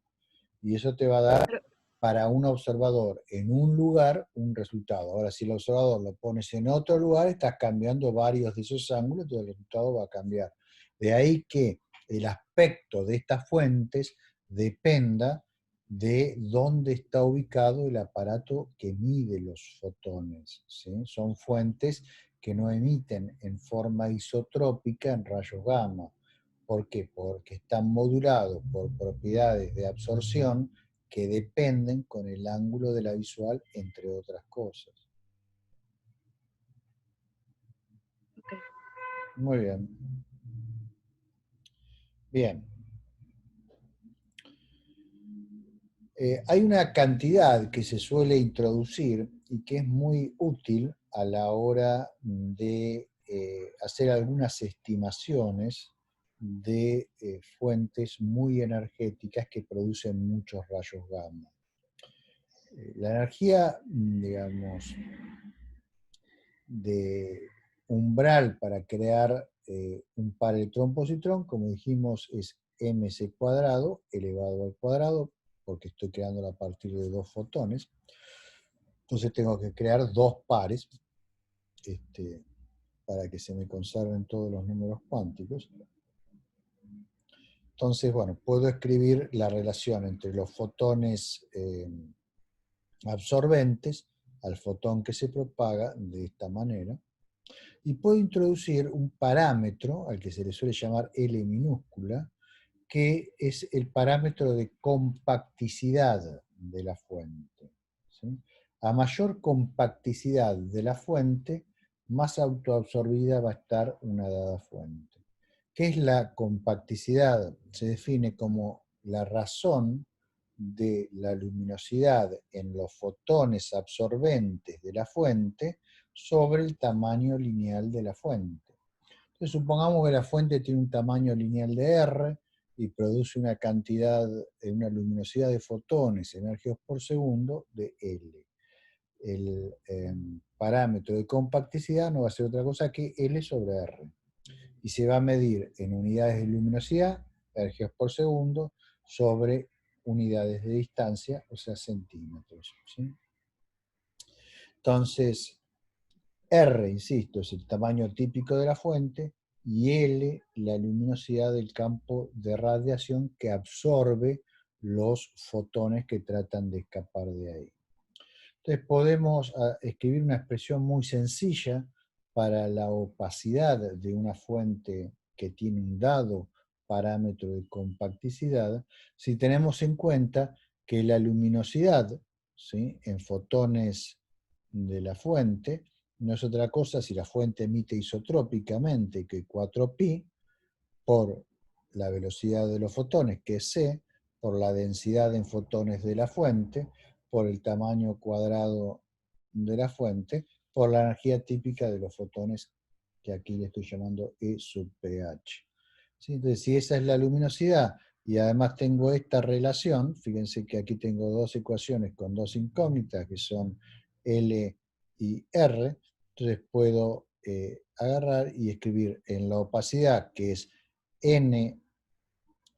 Y eso te va a dar Pero, para un observador en un lugar un resultado. Ahora, si el observador lo pones en otro lugar, estás cambiando varios de esos ángulos, entonces el resultado va a cambiar. De ahí que el aspecto de estas fuentes dependa de dónde está ubicado el aparato que mide los fotones, ¿sí? Son fuentes que no emiten en forma isotrópica en rayos gamma. ¿Por qué? Porque están modulados por propiedades de absorción que dependen con el ángulo de la visual, entre otras cosas. ok. Muy bien. Bien. Hay una cantidad que se suele introducir y que es muy útil a la hora de hacer algunas estimaciones de fuentes muy energéticas que producen muchos rayos gamma. La energía, digamos, de umbral para crear un par electrón-positrón, como dijimos, es mc cuadrado elevado al cuadrado, porque estoy creándola a partir de dos fotones. Entonces tengo que crear dos pares para que se me conserven todos los números cuánticos. Entonces, bueno, puedo escribir la relación entre los fotones absorbentes al fotón que se propaga de esta manera. Y puedo introducir un parámetro al que se le suele llamar L minúscula, que es el parámetro de compacticidad de la fuente. ¿Sí? A mayor compacticidad de la fuente, más autoabsorbida va a estar una dada fuente. ¿Qué es la compacticidad? Se define como la razón de la luminosidad en los fotones absorbentes de la fuente sobre el tamaño lineal de la fuente. Entonces, supongamos que la fuente tiene un tamaño lineal de R y produce una cantidad, una luminosidad de fotones en ergios por segundo de L. El parámetro de compacticidad no va a ser otra cosa que L sobre R. Y se va a medir en unidades de luminosidad, ergios por segundo, sobre unidades de distancia, o sea, centímetros. ¿Sí? Entonces, R, insisto, es el tamaño típico de la fuente y L, la luminosidad del campo de radiación que absorbe los fotones que tratan de escapar de ahí. Entonces podemos escribir una expresión muy sencilla para la opacidad de una fuente que tiene un dado parámetro de compacticidad, si tenemos en cuenta que la luminosidad, ¿sí?, en fotones de la fuente no es otra cosa si la fuente emite isotrópicamente que 4pi por la velocidad de los fotones, que es c, por la densidad en fotones de la fuente, por el tamaño cuadrado de la fuente, por la energía típica de los fotones, que aquí le estoy llamando E sub pH. ¿Sí? Entonces, si esa es la luminosidad y además tengo esta relación, fíjense que aquí tengo dos ecuaciones con dos incógnitas, que son L y R, entonces puedo agarrar y escribir en la opacidad, que es N,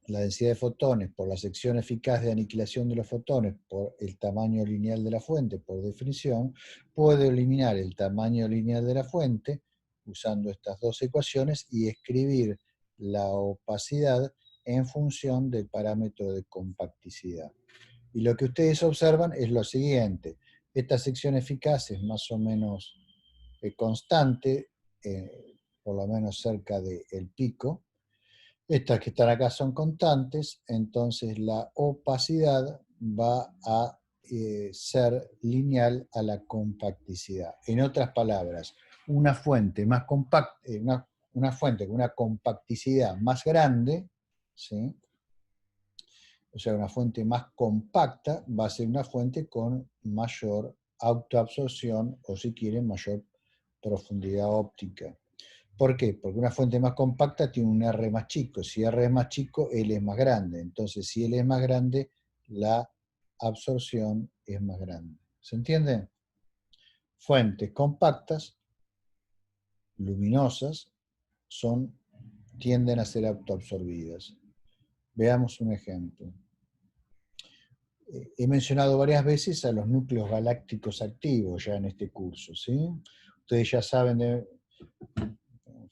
la densidad de fotones, por la sección eficaz de aniquilación de los fotones, por el tamaño lineal de la fuente, por definición, puedo eliminar el tamaño lineal de la fuente usando estas dos ecuaciones y escribir la opacidad en función del parámetro de compacticidad. Y lo que ustedes observan es lo siguiente: esta sección eficaz es más o menos constante, por lo menos cerca del pico. Estas que están acá son constantes, entonces la opacidad va a ser lineal a la compacticidad. En otras palabras, una fuente más compacta, una fuente con una compacticidad más grande, ¿sí? O sea, una fuente más compacta va a ser una fuente con mayor autoabsorción o, si quieren, mayor profundidad óptica. ¿Por qué? Porque una fuente más compacta tiene un R más chico. Si R es más chico, L es más grande. Entonces, si L es más grande, la absorción es más grande. ¿Se entiende? Fuentes compactas, luminosas, tienden a ser autoabsorbidas. Veamos un ejemplo. He mencionado varias veces a los núcleos galácticos activos ya en este curso, ¿sí? Ustedes ya saben de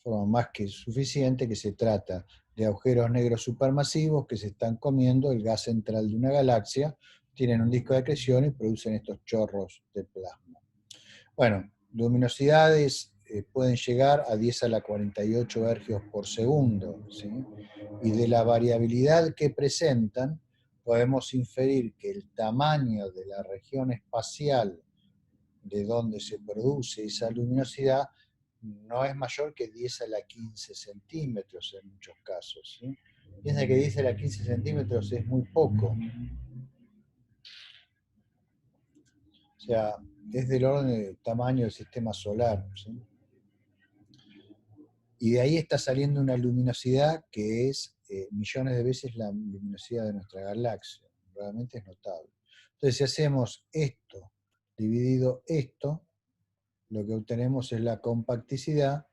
forma más que suficiente que se trata de agujeros negros supermasivos que se están comiendo el gas central de una galaxia, tienen un disco de acreción y producen estos chorros de plasma. Bueno, luminosidades pueden llegar a 10 a la 48 ergios por segundo, ¿sí? Y de la variabilidad que presentan, podemos inferir que el tamaño de la región espacial de donde se produce esa luminosidad no es mayor que 10 a la 15 centímetros en muchos casos, ¿sí? Piensa que 10 a la 15 centímetros es muy poco. O sea, es del orden del tamaño del sistema solar, ¿sí? Y de ahí está saliendo una luminosidad que es millones de veces la luminosidad de nuestra galaxia. Realmente es notable. Entonces, si hacemos esto dividido esto, lo que obtenemos es la compacticidad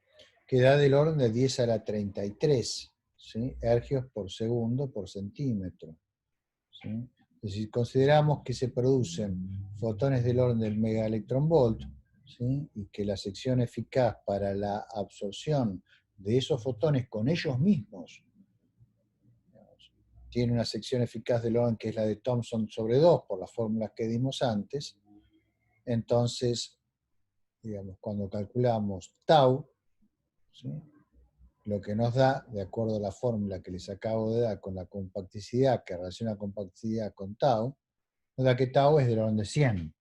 que da del orden de 10 a la 33, ¿sí? Ergios por segundo por centímetro, ¿sí? Entonces, si consideramos que se producen fotones del orden del megaelectronvolt, ¿sí? Y que la sección eficaz para la absorción de esos fotones con ellos mismos, digamos, tiene una sección eficaz del orden que es la de Thomson sobre 2 por las fórmulas que dimos antes, entonces, digamos, cuando calculamos tau, ¿sí? Lo que nos da, de acuerdo a la fórmula que les acabo de dar con la compacticidad, que relaciona compacticidad con tau, nos da que tau es del orden de 100.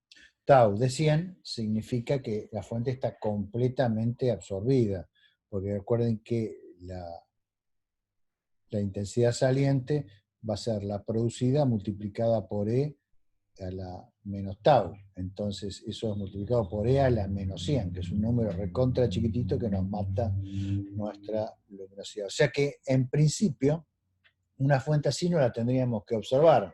Tau de 100 significa que la fuente está completamente absorbida, porque recuerden que la intensidad saliente va a ser la producida multiplicada por E a la menos tau. Entonces eso es multiplicado por E a la menos 100, que es un número recontra chiquitito que nos mata nuestra luminosidad. O sea que en principio una fuente así no la tendríamos que observar.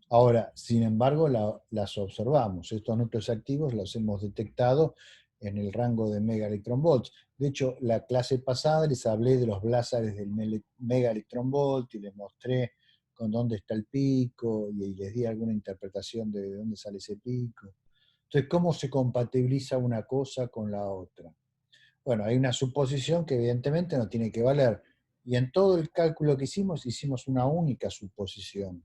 Ahora, sin embargo, las observamos. Estos núcleos activos los hemos detectado en el rango de megaelectronvolts. De hecho, la clase pasada les hablé de los blásares del megaelectronvolt y les mostré con dónde está el pico y les di alguna interpretación de dónde sale ese pico. Entonces, ¿cómo se compatibiliza una cosa con la otra? Bueno, hay una suposición que evidentemente no tiene que valer. Y en todo el cálculo que hicimos una única suposición.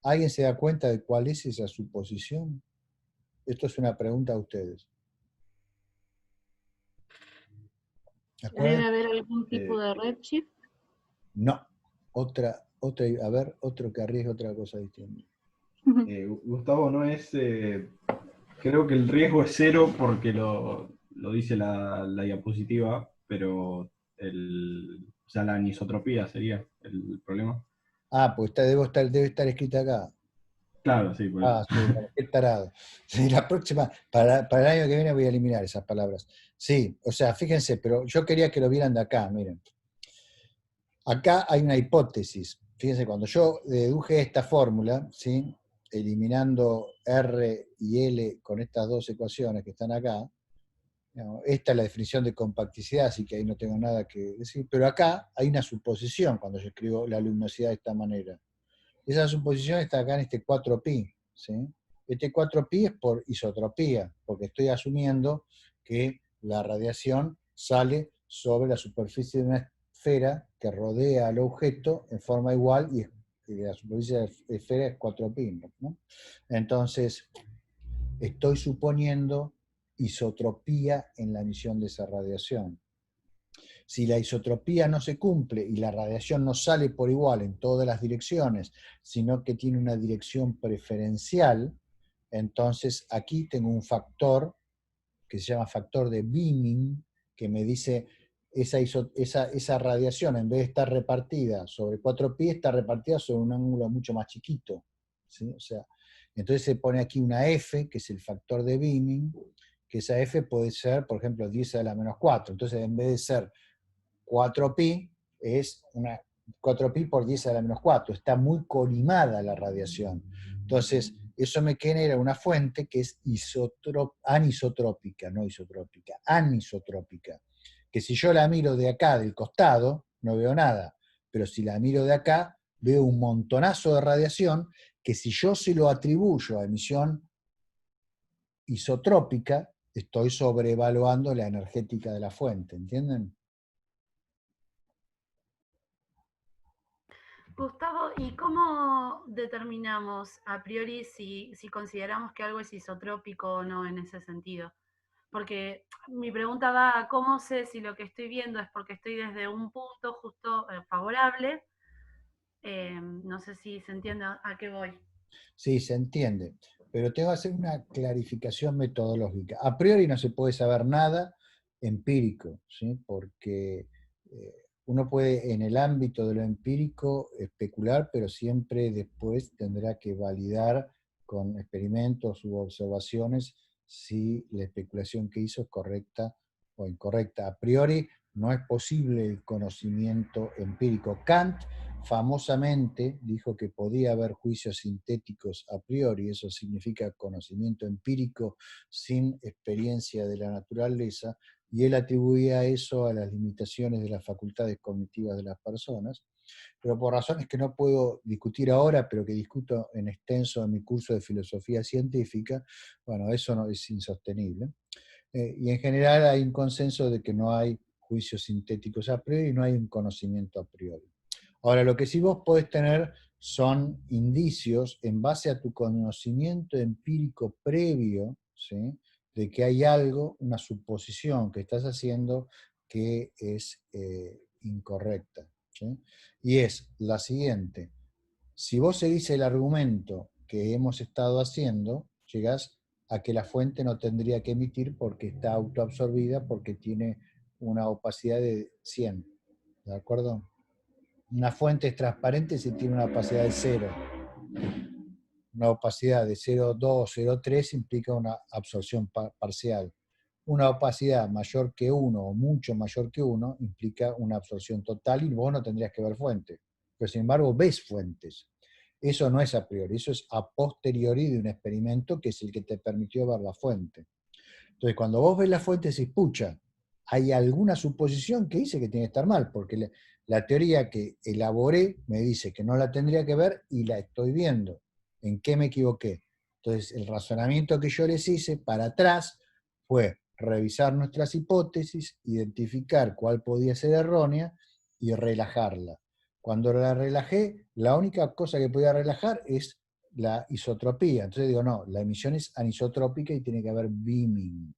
¿Alguien se da cuenta de cuál es esa suposición? Esto es una pregunta a ustedes. ¿De ¿Debe acuerdo? haber algún tipo Eh, de redshift? No. A ver, otro que arriesgue otra cosa distinta. Gustavo, no es. Creo que el riesgo es cero porque lo dice la diapositiva, pero o sea, la anisotropía sería el problema. Ah, pues debe estar escrita acá. Claro, sí, por eso. Ah, sí, bueno, qué tarado. Sí, la próxima, para el año que viene voy a eliminar esas palabras. Sí, o sea, fíjense, pero yo quería que lo vieran de acá, miren. Acá hay una hipótesis. Fíjense, cuando yo deduje esta fórmula, ¿sí? Eliminando R y L con estas dos ecuaciones que están acá, digamos, esta es la definición de compacticidad, así que ahí no tengo nada que decir, pero acá hay una suposición cuando yo escribo la luminosidad de esta manera. Esa suposición está acá en este 4pi, ¿sí? Este 4pi es por isotropía, porque estoy asumiendo que la radiación sale sobre la superficie de una esfera que rodea al objeto en forma igual y la superficie de la esfera es 4pi, ¿no? Entonces, estoy suponiendo isotropía en la emisión de esa radiación. Si la isotropía no se cumple y la radiación no sale por igual en todas las direcciones, sino que tiene una dirección preferencial, entonces aquí tengo un factor que se llama factor de beaming, que me dice esa radiación, en vez de estar repartida sobre 4π, está repartida sobre un ángulo mucho más chiquito, ¿sí? O sea, entonces se pone aquí una F, que es el factor de beaming, que esa F puede ser, por ejemplo, 10 a la menos 4. Entonces, en vez de ser 4π, es 4π por 10 a la menos 4. Está muy colimada la radiación. Entonces, eso me genera una fuente que es anisotrópica, no isotrópica, anisotrópica. Que si yo la miro de acá, del costado, no veo nada. Pero si la miro de acá, veo un montonazo de radiación que si yo se lo atribuyo a emisión isotrópica, estoy sobrevaluando la energética de la fuente, ¿entienden? Gustavo, ¿y cómo determinamos a priori si consideramos que algo es isotrópico o no en ese sentido? Porque mi pregunta va a cómo sé si lo que estoy viendo es porque estoy desde un punto justo favorable. No sé si se entiende a qué voy. Sí, se entiende, pero tengo que hacer una clarificación metodológica. A priori no se puede saber nada empírico, ¿sí? Porque uno puede en el ámbito de lo empírico especular, pero siempre después tendrá que validar con experimentos u observaciones si la especulación que hizo es correcta o incorrecta. A priori no es posible el conocimiento empírico. Kant famosamente dijo que podía haber juicios sintéticos a priori, eso significa conocimiento empírico sin experiencia de la naturaleza, y él atribuía eso a las limitaciones de las facultades cognitivas de las personas, pero por razones que no puedo discutir ahora, pero que discuto en extenso en mi curso de filosofía científica, bueno, eso no es insostenible. Y en general hay un consenso de que no hay juicios sintéticos a priori y no hay un conocimiento a priori. Ahora, lo que sí vos podés tener son indicios en base a tu conocimiento empírico previo, ¿sí? De que hay algo, una suposición que estás haciendo que es incorrecta, ¿sí? Y es la siguiente: si vos seguís el argumento que hemos estado haciendo, llegás a que la fuente no tendría que emitir porque está autoabsorbida, porque tiene una opacidad de 100, ¿de acuerdo? Una fuente es transparente si tiene una opacidad de 0. Una opacidad de 0,2, 0,3 implica una absorción parcial. Una opacidad mayor que 1 o mucho mayor que 1 implica una absorción total y vos no tendrías que ver fuentes. Pero sin embargo ves fuentes. Eso no es a priori, eso es a posteriori de un experimento que es el que te permitió ver la fuente. Entonces, cuando vos ves la fuente, decís, pucha, hay alguna suposición que dice que tiene que estar mal, porque la teoría que elaboré me dice que no la tendría que ver y la estoy viendo. ¿En qué me equivoqué? Entonces, el razonamiento que yo les hice para atrás fue revisar nuestras hipótesis, identificar cuál podía ser errónea y relajarla. Cuando la relajé, la única cosa que podía relajar es la isotropía. Entonces digo, no, la emisión es anisotrópica y tiene que haber beaming.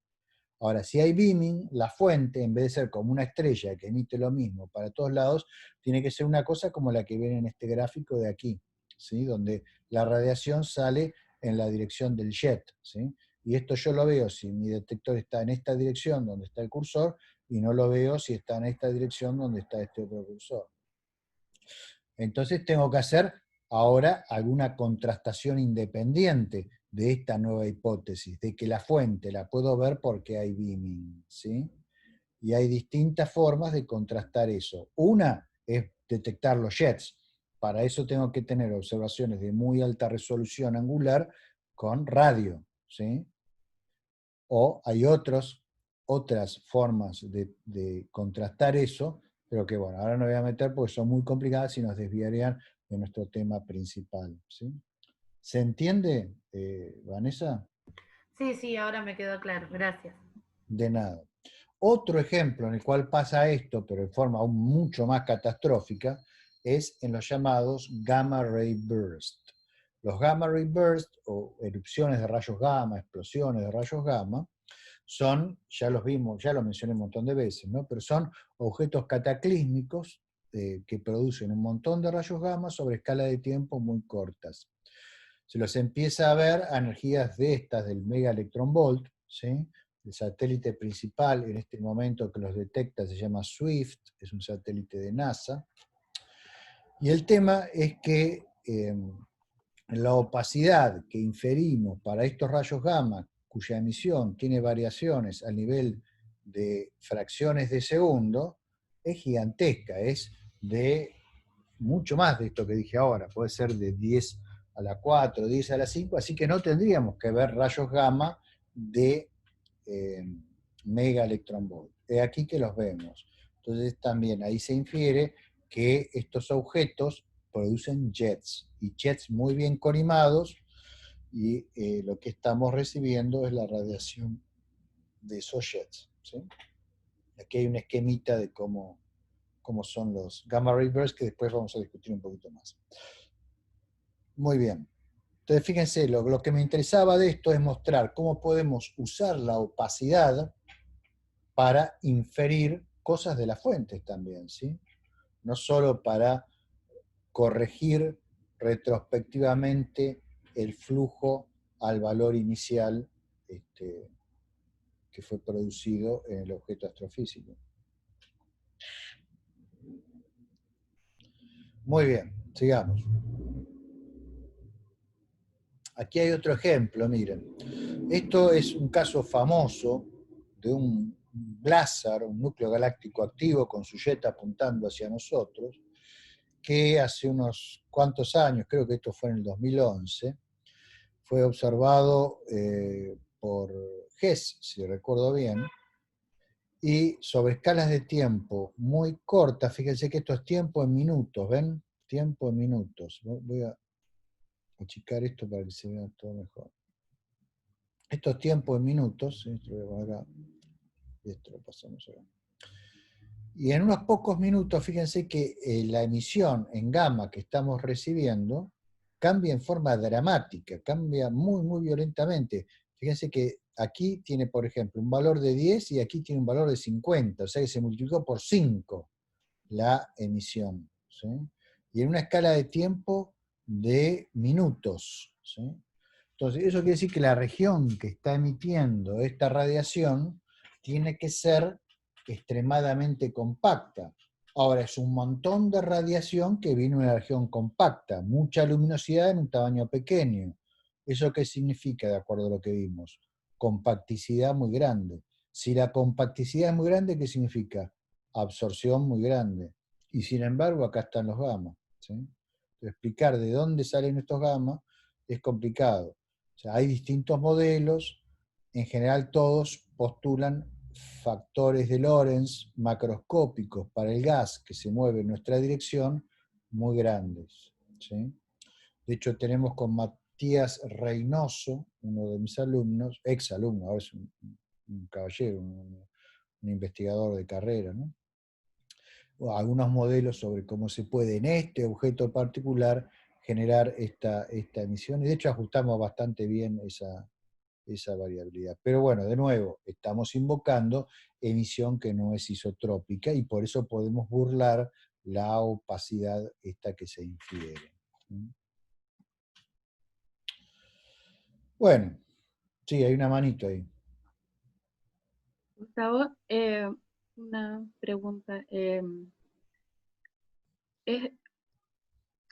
Ahora, si hay beaming, la fuente, en vez de ser como una estrella que emite lo mismo para todos lados, tiene que ser una cosa como la que ven en este gráfico de aquí, ¿sí? Donde la radiación sale en la dirección del jet, ¿sí? Y esto yo lo veo si mi detector está en esta dirección donde está el cursor, y no lo veo si está en esta dirección donde está este otro cursor. Entonces tengo que hacer ahora alguna contrastación independiente de esta nueva hipótesis, de que la fuente la puedo ver porque hay beaming, ¿sí? Y hay distintas formas de contrastar eso. Una es detectar los jets. Para eso tengo que tener observaciones de muy alta resolución angular con radio, ¿sí? O hay otras formas de contrastar eso, pero que bueno, ahora no voy a meter porque son muy complicadas y nos desviarían de nuestro tema principal, ¿sí? ¿Se entiende, Vanessa? Sí, sí, ahora me quedó claro, gracias. De nada. Otro ejemplo en el cual pasa esto, pero de forma aún mucho más catastrófica, es en los llamados gamma ray burst. Los gamma ray burst, o erupciones de rayos gamma, explosiones de rayos gamma, son, ya los vimos, ya lo mencioné un montón de veces, ¿no? Pero son objetos cataclísmicos que producen un montón de rayos gamma sobre escala de tiempo muy cortas. Se los empieza a ver a energías de estas del mega electron volt, ¿sí? El satélite principal en este momento que los detecta se llama SWIFT, es un satélite de NASA. Y el tema es que la opacidad que inferimos para estos rayos gamma, cuya emisión tiene variaciones a nivel de fracciones de segundo, es gigantesca, es de mucho más de esto que dije ahora, puede ser de 10 a la 4, 10 a la 5, así que no tendríamos que ver rayos gamma de mega electron volt. Es aquí que los vemos. Entonces también ahí se infiere que estos objetos producen jets, y jets muy bien colimados, y lo que estamos recibiendo es la radiación de esos jets, ¿sí? Aquí hay un esquemita de cómo son los gamma ray bursts, que después vamos a discutir un poquito más. Muy bien. Entonces, fíjense, lo que me interesaba de esto es mostrar cómo podemos usar la opacidad para inferir cosas de las fuentes también, ¿sí? No solo para corregir retrospectivamente el flujo al valor inicial que fue producido en el objeto astrofísico. Muy bien, sigamos. Aquí hay otro ejemplo, miren. Esto es un caso famoso de un blazar, un núcleo galáctico activo con su jet apuntando hacia nosotros, que hace unos cuantos años, creo que esto fue en el 2011, fue observado por Hess, si recuerdo bien, y sobre escalas de tiempo muy cortas, fíjense que esto es tiempo en minutos, ¿ven? Tiempo en minutos. Voy a achicar esto para que se vea todo mejor. Esto es tiempo en minutos, esto lo voy a poner acá, y esto lo pasamos acá. Y en unos pocos minutos, fíjense que la emisión en gamma que estamos recibiendo cambia en forma dramática, cambia muy, muy violentamente. Fíjense que aquí tiene, por ejemplo, un valor de 10 y aquí tiene un valor de 50, o sea que se multiplicó por 5 la emisión, ¿sí? Y en una escala de tiempo de minutos, ¿sí? Entonces, eso quiere decir que la región que está emitiendo esta radiación tiene que ser extremadamente compacta. Ahora, es un montón de radiación que viene de una región compacta, mucha luminosidad en un tamaño pequeño. ¿Eso qué significa, de acuerdo a lo que vimos? Compacticidad muy grande. Si la compacticidad es muy grande, ¿qué significa? Absorción muy grande. Y sin embargo, acá están los gamma, ¿sí? Explicar de dónde salen estos gamma es complicado. O sea, hay distintos modelos, en general todos postulan factores de Lorentz macroscópicos para el gas que se mueve en nuestra dirección muy grandes, ¿sí? De hecho, tenemos con Matías Reynoso, uno de mis alumnos, ex alumno, ahora es un caballero, un investigador de carrera, ¿no? Algunos modelos sobre cómo se puede en este objeto particular generar esta emisión, y de hecho ajustamos bastante bien esa variabilidad. Pero bueno, de nuevo, estamos invocando emisión que no es isotrópica, y por eso podemos burlar la opacidad esta que se infiere. Bueno, sí, hay una manito ahí. Gustavo, una pregunta.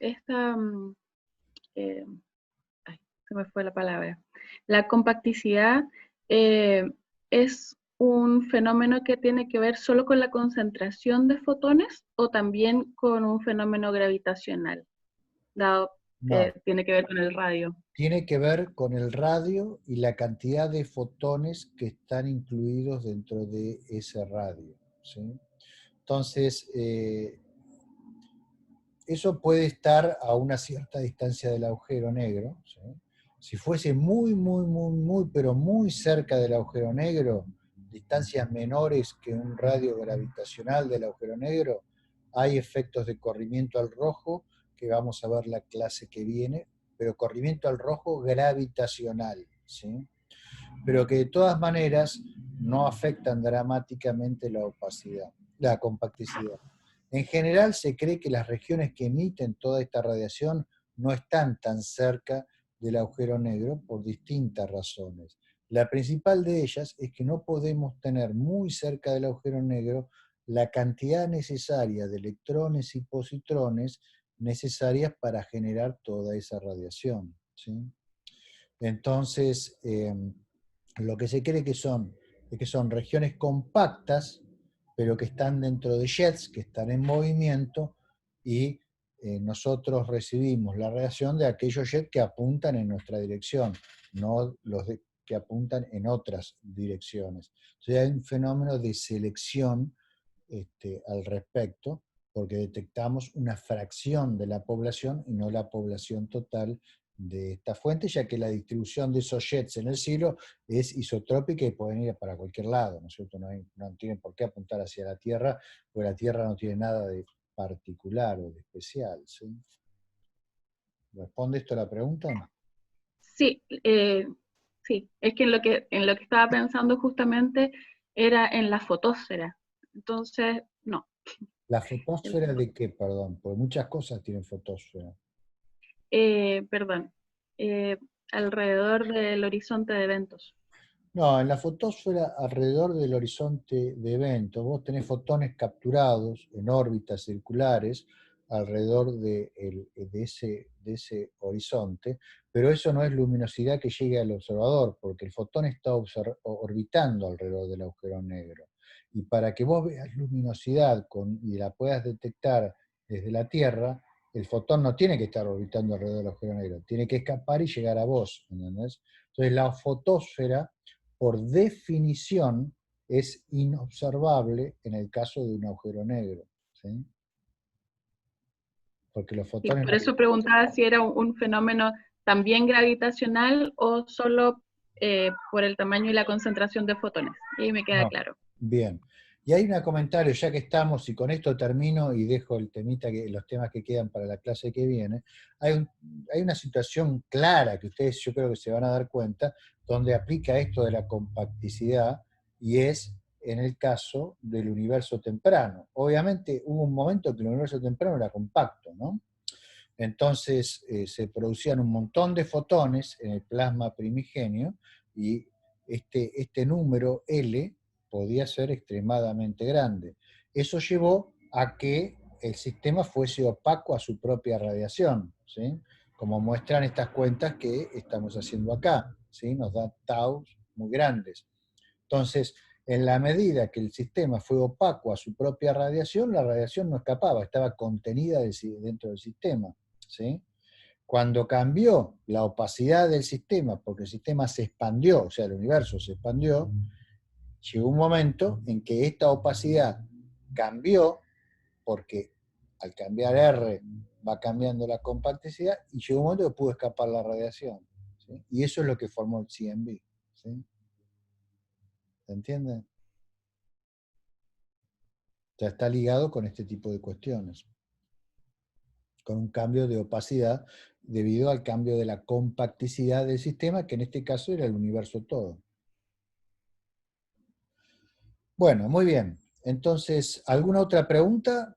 Esta, eh, ay, se me fue la palabra. La compacticidad es un fenómeno que tiene que ver solo con la concentración de fotones o también con un fenómeno gravitacional, dado que No, tiene que ver con el radio. tiene que ver con el radio y la cantidad de fotones que están incluidos dentro de ese radio, ¿sí? Entonces, eso puede estar a una cierta distancia del agujero negro, ¿sí? Si fuese muy, muy, muy, muy, pero muy cerca del agujero negro, distancias menores que un radio gravitacional del agujero negro, hay efectos de corrimiento al rojo, que vamos a ver la clase que viene, pero corrimiento al rojo gravitacional, ¿sí? pero que de todas maneras no afectan dramáticamente la opacidad, la compacticidad. En general se cree que las regiones que emiten toda esta radiación no están tan cerca del agujero negro por distintas razones. La principal de ellas es que no podemos tener muy cerca del agujero negro la cantidad necesaria de electrones y positrones necesarias para generar toda esa radiación, ¿sí? Entonces, lo que se cree es que son regiones compactas, pero que están dentro de jets, que están en movimiento, y nosotros recibimos la radiación de aquellos jets que apuntan en nuestra dirección, no los que apuntan en otras direcciones. O sea, hay un fenómeno de selección al respecto, porque detectamos una fracción de la población y no la población total de esta fuente, ya que la distribución de esos jets en el cielo es isotrópica y pueden ir para cualquier lado, ¿no es cierto? No tienen por qué apuntar hacia la Tierra, porque la Tierra no tiene nada de particular o de especial, ¿sí? ¿Responde esto a la pregunta? Sí, sí, es que en lo que estaba pensando justamente era en la fotósfera. Entonces, no. ¿La fotósfera de qué, perdón? Porque muchas cosas tienen fotósfera. Perdón, eh, alrededor del horizonte de eventos. No, en la fotósfera, alrededor del horizonte de eventos, vos tenés fotones capturados en órbitas circulares alrededor de ese horizonte, pero eso no es luminosidad que llegue al observador, porque el fotón está orbitando alrededor del agujero negro. Y para que vos veas luminosidad y la puedas detectar desde la Tierra, el fotón no tiene que estar orbitando alrededor del agujero negro, tiene que escapar y llegar a vos, ¿entendés? Entonces la fotósfera por definición, es inobservable en el caso de un agujero negro, ¿sí? Porque los Y fotones por eso preguntaba si era un fenómeno también gravitacional o solo por el tamaño y la concentración de fotones. Y ahí me queda no. claro. Bien. Y hay un comentario, ya que estamos, y con esto termino y dejo los temas que quedan para la clase que viene. Hay una situación clara que ustedes yo creo que se van a dar cuenta, donde aplica esto de la compacticidad, y es en el caso del universo temprano. Obviamente hubo un momento que el universo temprano era compacto, ¿no? Entonces se producían un montón de fotones en el plasma primigenio, y este número L podía ser extremadamente grande. Eso llevó a que el sistema fuese opaco a su propia radiación, ¿sí? Como muestran estas cuentas que estamos haciendo acá, ¿sí? Nos da tau muy grandes. Entonces, en la medida que el sistema fue opaco a su propia radiación, la radiación no escapaba, estaba contenida dentro del sistema, ¿sí? Cuando cambió la opacidad del sistema, porque el sistema se expandió, o sea, el universo se expandió, llegó un momento en que esta opacidad cambió, porque al cambiar R va cambiando la compacticidad, y llegó un momento que pudo escapar la radiación, ¿sí? Y eso es lo que formó el CMB, ¿sí? ¿Se entiende? Ya está ligado con este tipo de cuestiones, con un cambio de opacidad debido al cambio de la compacticidad del sistema, que en este caso era el universo todo. Bueno, muy bien. Entonces, ¿alguna otra pregunta?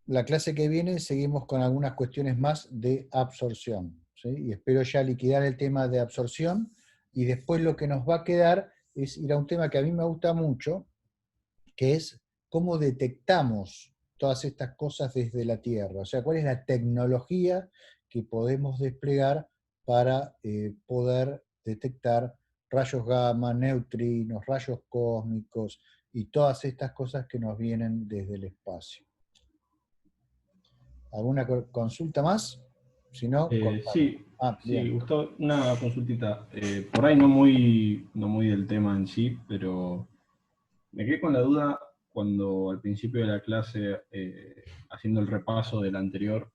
La clase que viene seguimos con algunas cuestiones más de absorción, ¿sí? Y espero ya liquidar el tema de absorción, y después lo que nos va a quedar es ir a un tema que a mí me gusta mucho, que es cómo detectamos todas estas cosas desde la Tierra. O sea, cuál es la tecnología que podemos desplegar para poder detectar rayos gamma, neutrinos, rayos cósmicos y todas estas cosas que nos vienen desde el espacio. ¿Alguna consulta más? Si no, cortamos. Sí, sí, Bien. Gustavo, una consultita. Por ahí no muy del tema en sí, pero me quedé con la duda cuando al principio de la clase, haciendo el repaso del anterior,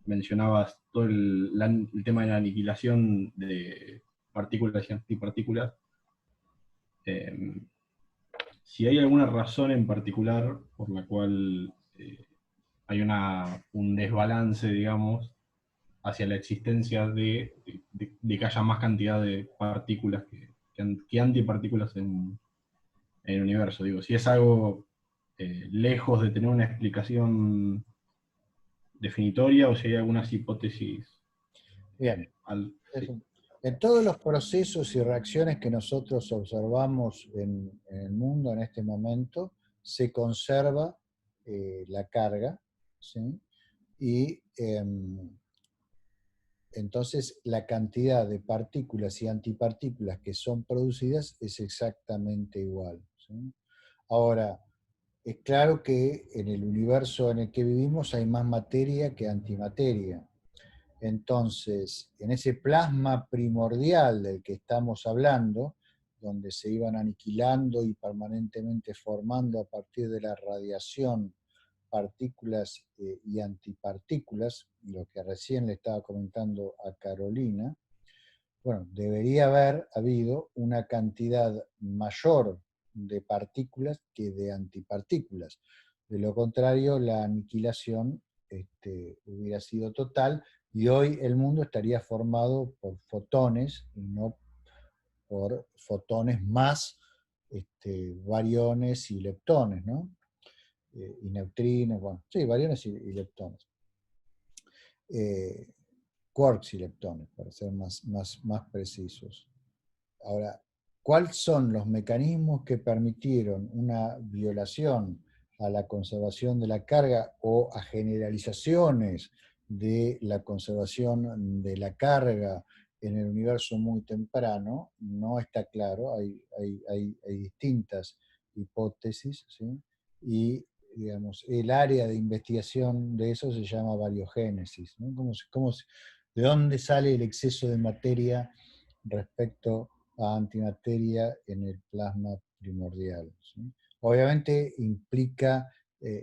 mencionabas todo el tema de la aniquilación de partículas y antipartículas. Eh, si hay alguna razón en particular por la cual hay un desbalance, digamos, hacia la existencia de que haya más cantidad de partículas que antipartículas en el universo. Digo, si es algo lejos de tener una explicación definitoria o si hay algunas hipótesis. Bien. En todos los procesos y reacciones que nosotros observamos en el mundo en este momento, se conserva la carga, ¿sí? Y entonces la cantidad de partículas y antipartículas que son producidas es exactamente igual, ¿sí? Ahora, es claro que en el universo en el que vivimos hay más materia que antimateria. Entonces, en ese plasma primordial del que estamos hablando, donde se iban aniquilando y permanentemente formando a partir de la radiación partículas y antipartículas, lo que recién le estaba comentando a Carolina, bueno, debería haber habido una cantidad mayor de partículas que de antipartículas. De lo contrario, la aniquilación hubiera sido total y hoy el mundo estaría formado por fotones y no por fotones más bariones y leptones, ¿no? Y neutrinos, bueno, sí, bariones y leptones. Quarks y leptones, para ser más precisos. Ahora, ¿cuáles son los mecanismos que permitieron una violación a la conservación de la carga o a generalizaciones de la conservación de la carga en el universo muy temprano? No está claro, hay distintas hipótesis, ¿sí? Y digamos, el área de investigación de eso se llama bariogénesis, ¿no? ¿De dónde sale el exceso de materia respecto a antimateria en el plasma primordial, ¿sí? Obviamente implica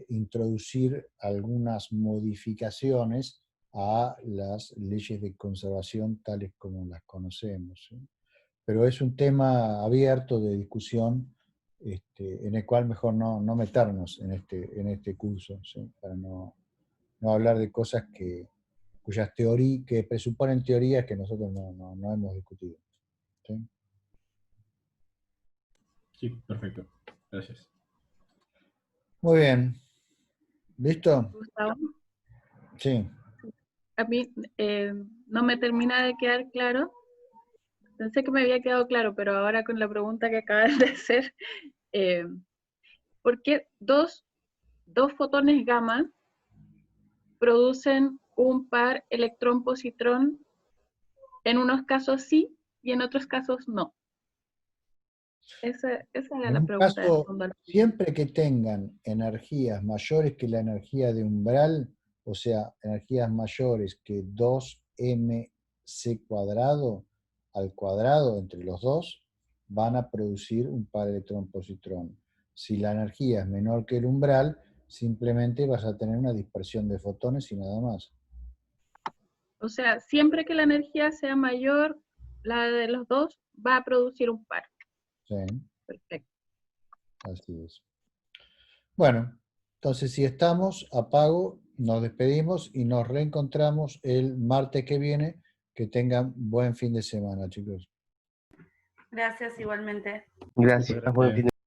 introducir algunas modificaciones a las leyes de conservación tales como las conocemos, ¿sí? Pero es un tema abierto de discusión en el cual mejor no meternos en este curso, ¿sí? Para no hablar de cosas cuyas teorías, que presuponen teorías que nosotros no hemos discutido, ¿sí? Sí, perfecto. Gracias. Muy bien. ¿Listo? Gustavo, Sí. a mí no me termina de quedar claro. Pensé que me había quedado claro, pero ahora con la pregunta que acabas de hacer, ¿por qué dos fotones gamma producen un par electrón-positrón en unos casos sí y en otros casos no? Esa era En la un pregunta de caso, fondo. siempre que tengan energías mayores que la energía de umbral, o sea, energías mayores que 2mc cuadrado al cuadrado entre los dos, van a producir un par electrón-positrón. Si la energía es menor que el umbral, simplemente vas a tener una dispersión de fotones y nada más. O sea, siempre que la energía sea mayor, la de los dos va a producir un par. ¿Sí? Perfecto. Así es. Bueno, entonces si estamos, apago, nos despedimos y nos reencontramos el martes que viene. Que tengan buen fin de semana, chicos. Gracias igualmente. Gracias, buen fin de